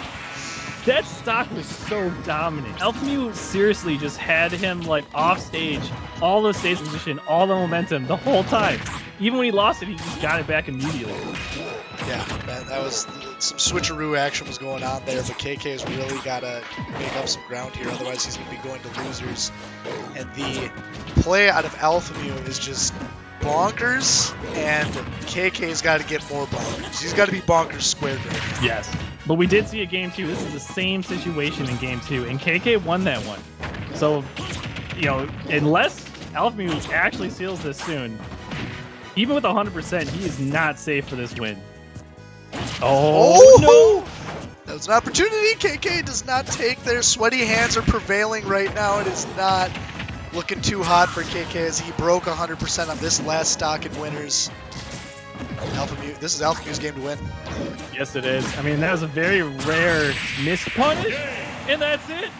That stock was so dominant. Alphamu seriously just had him like off stage, all the stage position, all the momentum the whole time. Even when he lost it, he just got it back immediately. Yeah, that was some switcheroo action was going on there, but KK's really got to make up some ground here, otherwise he's going to be going to losers. And the play out of Alphamu is just bonkers, and KK's got to get more bonkers. He's got to be bonkers squared right now. Yes. But we did see a game 2. This is the same situation in game 2, and KK won that one. So, you know, unless Alphamu actually seals this soon, even with 100%, he is not safe for this win. Oh, no! That was an opportunity. KK does not take. Their sweaty hands are prevailing right now. It is not looking too hot for KK as he broke 100% on this last stock in winners. This is Alphamu's game to win. Yes, it is. I mean, that was a very rare mispunish, and that's it.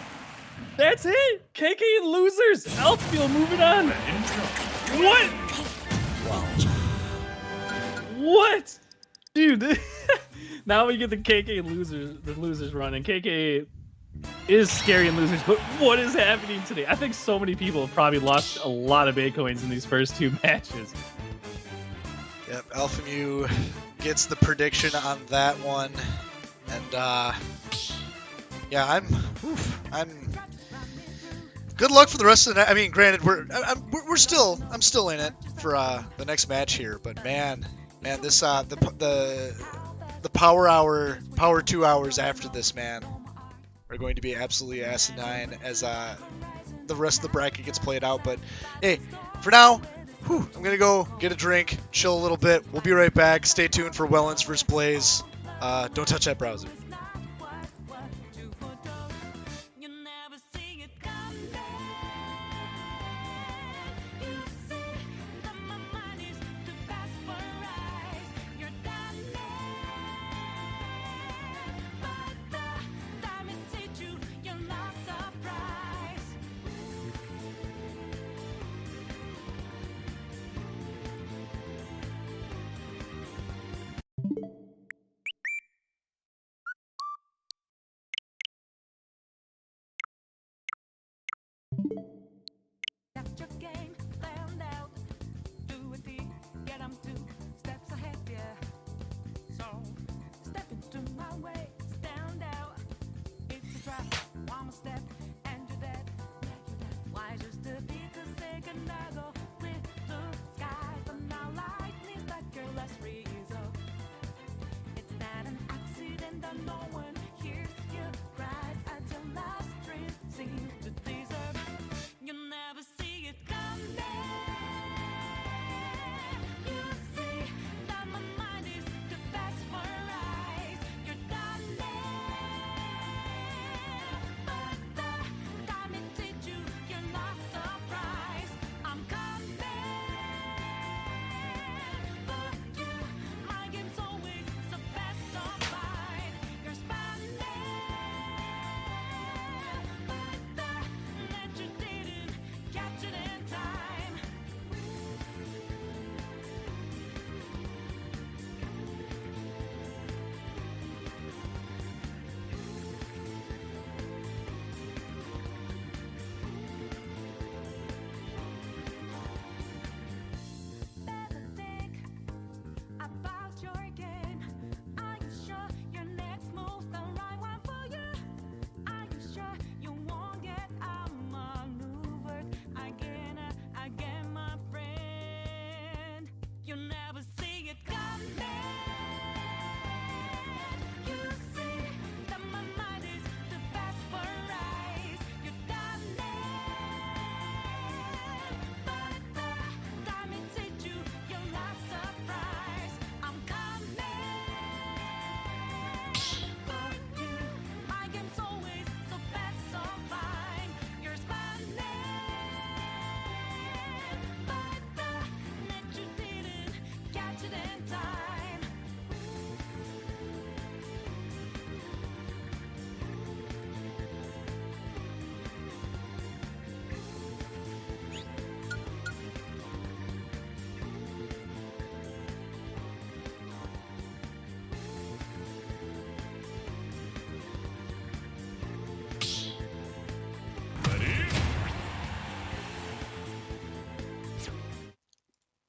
That's it. KK and losers. Alphamu moving on. What? What? Dude, now we get the KK losers run, and KK is scary in losers, but what is happening today? I think so many people have probably lost a lot of Bitcoins in these first 2 matches. Yep, Alphamu gets the prediction on that one, and yeah, I'm good luck for the rest of the night. I mean, granted, I'm still in it for the next match here, but man, this the power 2 hours after this, man, are going to be absolutely asinine as the rest of the bracket gets played out. But hey, for now, I'm gonna go get a drink, chill a little bit. We'll be right back. Stay tuned for Wellens vs. Blaze. Don't touch that browser.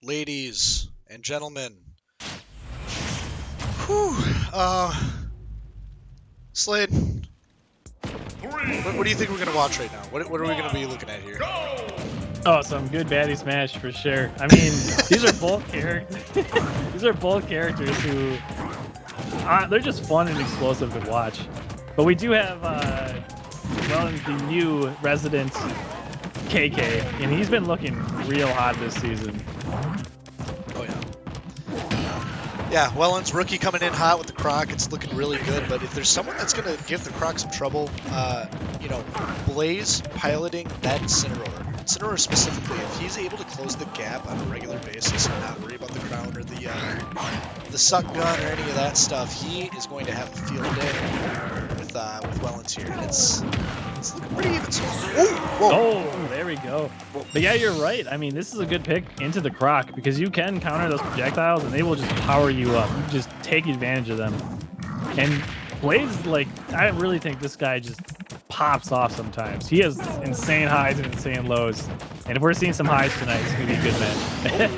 ladies and gentlemen. Whew. Slade, what do you think we're gonna watch right now? What are we gonna be looking at here? Oh, some good Baddy Smash for sure. I mean, these are both characters. These are both characters who they're just fun and explosive to watch. But we do have Welland's the new resident KK, and he's been looking real hot this season. Oh yeah. Yeah, Welland's rookie coming in hot with the Croc. It's looking really good. But if there's someone that's gonna give the Croc some trouble, you know, Blaze piloting that Incineroar. Incineroar specifically, if he's able to close the gap on a regular basis and not worry about the crown or the suck gun or any of that stuff, he is going to have a field day with Welland's here. And it's looking pretty even so far. Oh, there we go. But yeah, you're right. I mean, this is a good pick into the Croc because you can counter those projectiles and they will just power you up. You just take advantage of them. And Blaze, like, I really think this guy just pops off sometimes. He has insane highs and insane lows. And if we're seeing some highs tonight, it's going to be a good match.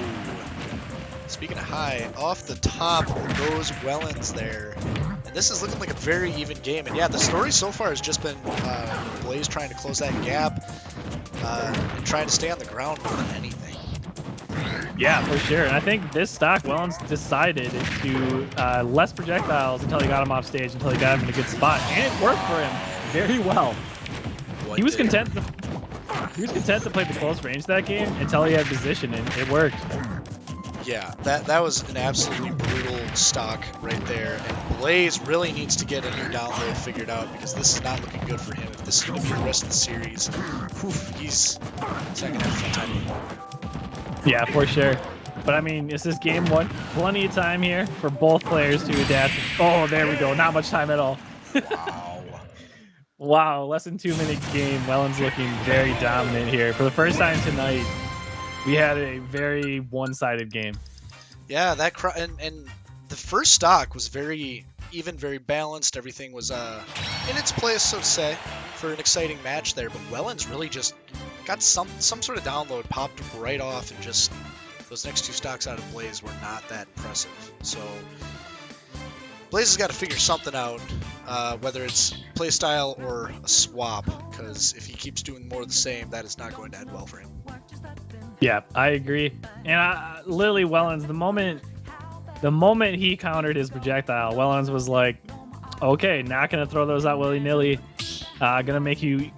Speaking of high, off the top goes Welland's there. And this is looking like a very even game. And yeah, the story so far has just been Blaze trying to close that gap and trying to stay on the ground more than anything. Yeah, for sure. And I think this stock, Welland's decided to less projectiles until he got him off stage, until he got him in a good spot. And it worked for him very well. He was content to play the close range that game until he had position, and it worked. Yeah, that was an absolutely brutal stock right there. And Blaze really needs to get a new download figured out because this is not looking good for him. If this is going to be the rest of the series, he's not going to have a fun time. Yeah, for sure. But I mean, it's this game one. Plenty of time here for both players to adapt. Oh, there we go. Not much time at all. Wow. Wow, less than 2 minute game. Welland's looking very dominant here. For the first time tonight, we had a very one-sided game. Yeah, and the first stock was very even, very balanced. Everything was in its place, so to say, for an exciting match there. But Welland's really just got some sort of download, popped right off, and just those next two stocks out of Blaze were not that impressive. So Blaze has got to figure something out, whether it's playstyle or a swap, because if he keeps doing more of the same, that is not going to end well for him. Yeah, I agree. And literally, Welland's, the moment he countered his projectile, Welland's was like, okay, not gonna throw those out willy-nilly. Gonna make you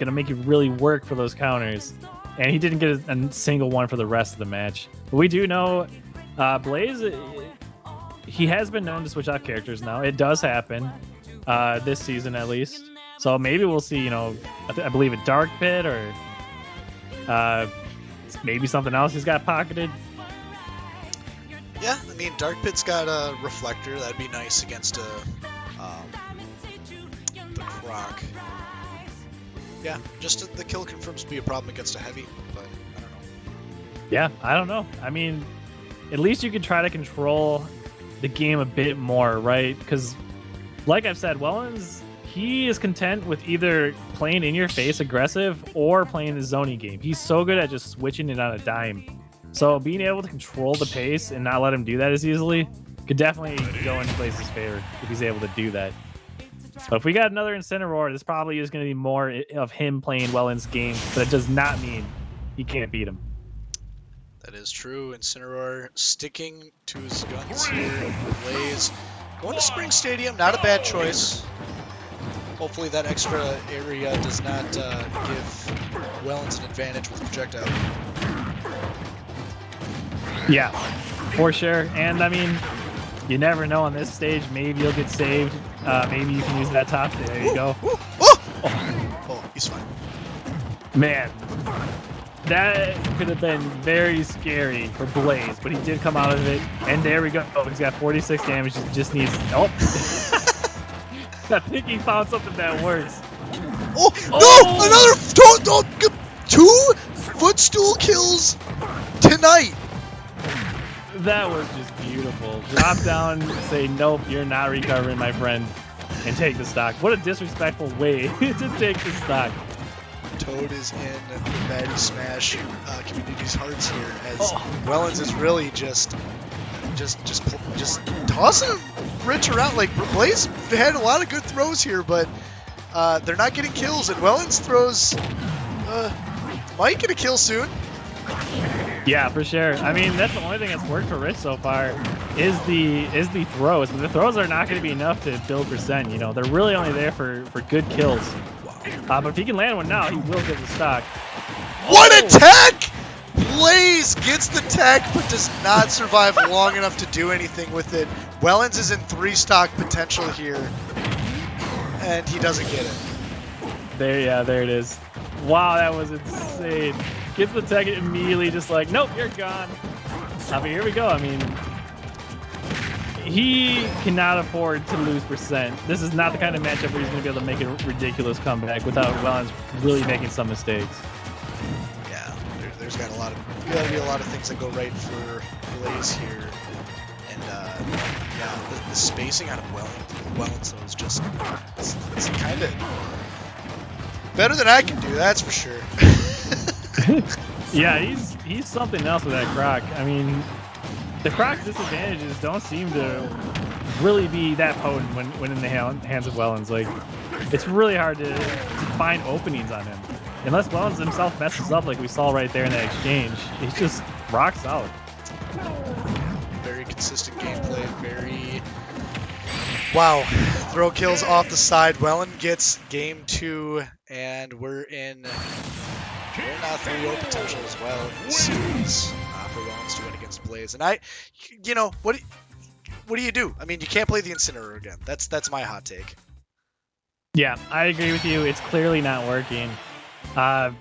really work for those counters. And he didn't get a single one for the rest of the match. But we do know Blaze, he has been known to switch out characters now. It does happen this season at least. So maybe we'll see, you know, I believe a Dark Pit or maybe something else he's got pocketed. Yeah, I mean, Dark Pit's got a Reflector. That'd be nice against the Croc. Yeah, just the kill confirms to be a problem against a heavy, but I don't know. Yeah, I don't know. I mean, at least you could try to control the game a bit more, right? Because, like I've said, Welland's, he is content with either playing in your face aggressive or playing the zoning game. He's so good at just switching it on a dime. So being able to control the pace and not let him do that as easily could definitely go in Blaze's favor if he's able to do that. But if we got another Incineroar, this probably is going to be more of him playing Welland's game, but it does not mean he can't beat him. That is true. Incineroar sticking to his guns here. Blaze going to Spring Stadium, not a bad choice. Hopefully that extra area does not give Welland's an advantage with projectile. Yeah, for sure. And I mean, you never know on this stage. Maybe you'll get saved. Maybe you can use that top. There you go. Oh, he's fine. Man, that could have been very scary for Blaze, but he did come out of it. And there we go. Oh, he's got 46 damage. He just needs. Oh. I think he found something that works. Oh, no! Another 2 footstool kills tonight. That was just beautiful. Drop down, say, nope, you're not recovering, my friend, and take the stock. What a disrespectful way to take the stock. Toad is in the Baddy Smash community's hearts here, as Wellens is really just tossing Rich around. Like, Blaze had a lot of good throws here, but they're not getting kills, and Wellens throws might get a kill soon. Yeah, for sure. I mean, that's the only thing that's worked for Rich so far is the throws. But the throws are not going to be enough to build percent. You know, they're really only there for good kills. But if he can land one now, he will get the stock. What a tech! Blaze gets the tech, but does not survive long enough to do anything with it. Wellens is in 3 stock potential here, and he doesn't get it. There it is. Wow, that was insane. Gets the tech immediately, just like, nope, you're gone. But here we go. I mean, he cannot afford to lose percent. This is not the kind of matchup where he's going to be able to make a ridiculous comeback without Wellens really making some mistakes. Yeah, there's got to be a lot of things that go right for Blaze here, and yeah, the spacing out of Wellens though is just it's kind of better than I can do. That's for sure. Yeah, he's something else with that Croc. I mean, the Croc's disadvantages don't seem to really be that potent when in the hands of Wellens. Like, it's really hard to find openings on him. Unless Wellens himself messes up like we saw right there in that exchange, he's just rock solid. Very consistent gameplay, very... Wow. Throw kills off the side. Wellen gets game 2, and we're in 3-0 potential as well in this series for Wellens to win against Blaze. And you know, what do you do? I mean, you can't play the Incinerator again. That's my hot take. Yeah, I agree with you. It's clearly not working. I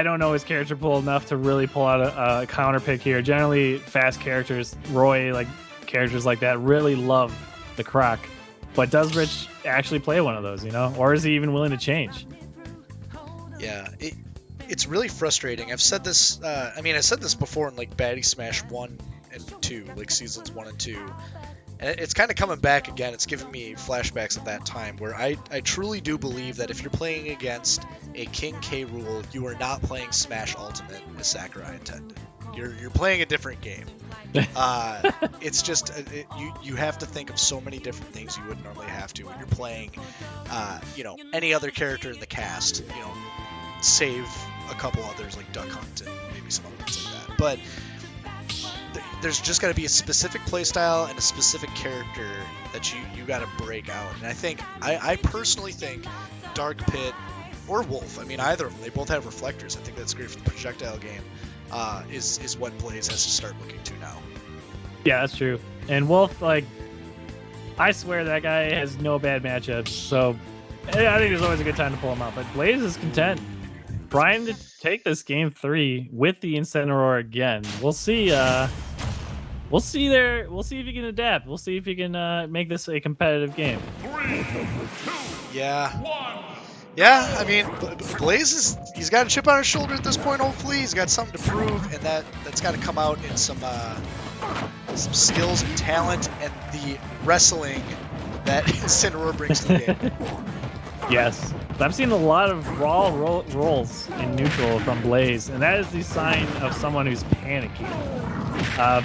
don't know his character pool enough to really pull out a counter pick here. Generally, fast characters, Roy, like characters like that, really love the Croc. But does Rich actually play one of those, you know? Or is he even willing to change? Yeah, it's really frustrating. I've said this, I mean, I said this before in like Baddy Smash 1 and 2, like seasons 1 and 2. And it's kind of coming back again. It's giving me flashbacks of that time where I truly do believe that if you're playing against a King K rule, you are not playing Smash Ultimate as Sakurai intended. You're playing a different game. It's just you have to think of so many different things you wouldn't normally have to when you're playing, you know, any other character in the cast. You know, save a couple others like Duck Hunt and maybe some other things like that. But there's just got to be a specific playstyle and a specific character that you got to break out. And I think I personally think Dark Pit or Wolf. I mean, either of them. They both have reflectors. I think that's great for the projectile game. Is what Blaze has to start looking to now. Yeah, that's true. And Wolf, like, I swear that guy has no bad matchups. So I think there's always a good time to pull him out. But Blaze is content. Trying to take this game 3 with the Incineroar again. We'll see. We'll see there. We'll see if he can adapt. We'll see if he can make this a competitive game. 3, 2, Yeah. 1. Yeah, I mean, Blaze he's got a chip on his shoulder at this point, hopefully. He's got something to prove, and that's got to come out in some skills and talent and the wrestling that Incineroar brings to the game. Yes. I'm seeing a lot of raw rolls in neutral from Blaze, and that is the sign of someone who's panicking.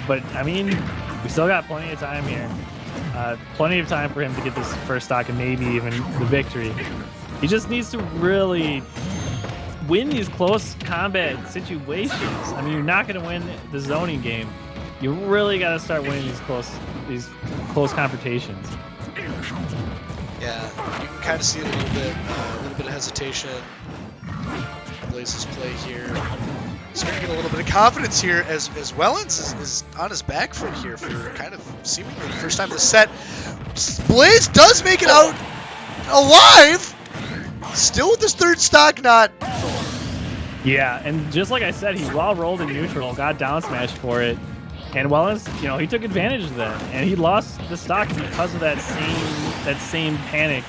But, I mean, we still got plenty of time here. Plenty of time for him to get this first stock and maybe even the victory. He just needs to really win these close combat situations. I mean, you're not going to win the zoning game. You really got to start winning these close confrontations. Yeah, you can kind of see it a little bit of hesitation. Blaze's play here. Starting to get a little bit of confidence here as Wellens is on his back foot here for kind of seemingly the first time this set. Blaze does make it out alive! Still with his third stock not. Yeah, and just like I said, he well rolled in neutral, got down smashed for it, and Wellens, you know, he took advantage of that, and he lost the stock because of that same panic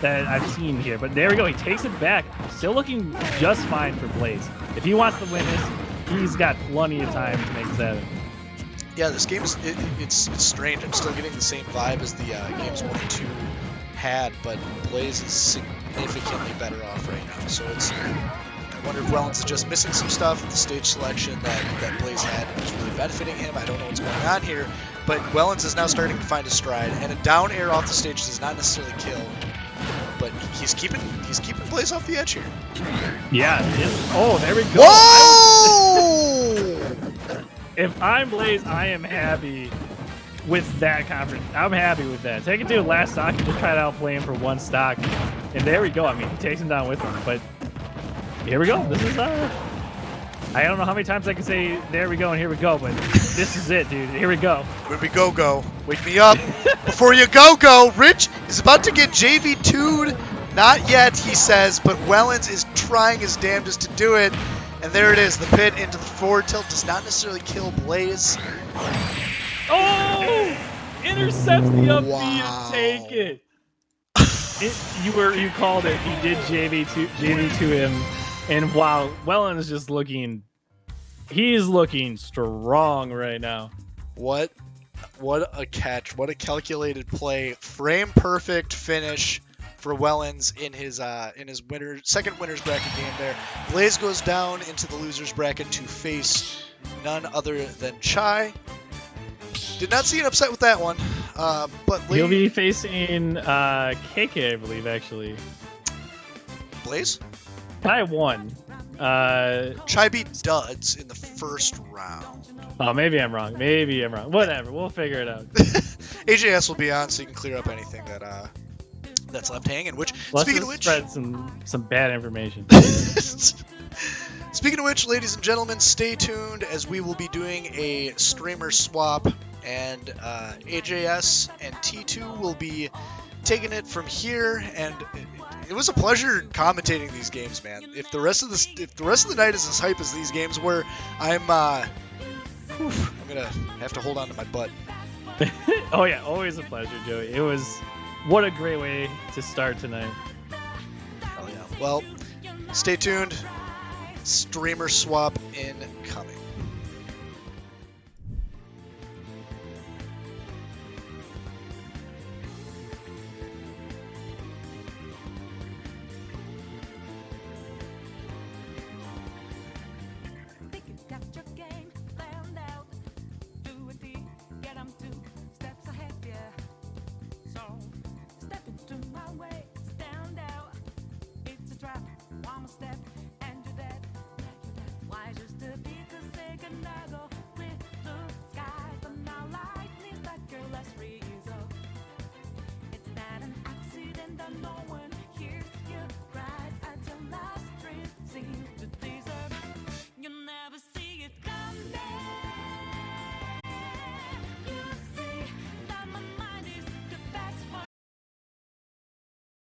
that I've seen here. But there we go, he takes it back, still looking just fine for Blaze. If he wants to win this, he's got plenty of time to make this happen. Yeah, this game is it's strange. I'm still getting the same vibe as the games 1 and 2 had, but Blaze is significantly better off right now. So it's, I wonder if Wellens is just missing some stuff. The stage selection that Blaze had was really benefiting him. I don't know what's going on here, but Wellens is now starting to find his stride, and a down air off the stage does not necessarily kill, but he's keeping Blaze off the edge here. Yeah. Oh, there we go. Whoa! If I'm Blaze, I am happy with that conference. I'm happy with that. Take it to the last stock and just try to outplay him for one stock. And there we go. I mean, he takes him down with him. But here we go. This is, I don't know how many times I can say, there we go and here we go. But this is it, dude. Here we go. When we go. Wake me up before you go. Rich is about to get JV2'd. Not yet, he says, but Wellens is trying his damnedest to do it. And there it is. The pit into the forward tilt does not necessarily kill Blaze. Oh! Intercepts the up B Wow. and take it. You called it. He did JV to him, and wow, Wellen is just looking. He's looking strong right now. What a catch! What a calculated play! Frame perfect finish for Wellens in his second winners bracket game there. Blaze goes down into the losers bracket to face none other than Chai. Did not see an upset with that one, but He'll be facing KK, I believe, actually. Blaze? Chai won. Chai beat Duds in the first round. Oh, maybe I'm wrong. Whatever, we'll figure it out. AJS will be on, so you can clear up anything that's left hanging. Which, Let's speaking just of which, spread some bad information. Speaking of which, ladies and gentlemen, stay tuned as we will be doing a streamer swap, and AJS and T2 will be taking it from here. And it was a pleasure commentating these games, man. If the rest of the night is as hype as these games were, I'm gonna have to hold on to my butt. Oh yeah, always a pleasure, Joey. It was what a great way to start tonight. Oh yeah. Well, stay tuned. Streamer swap incoming.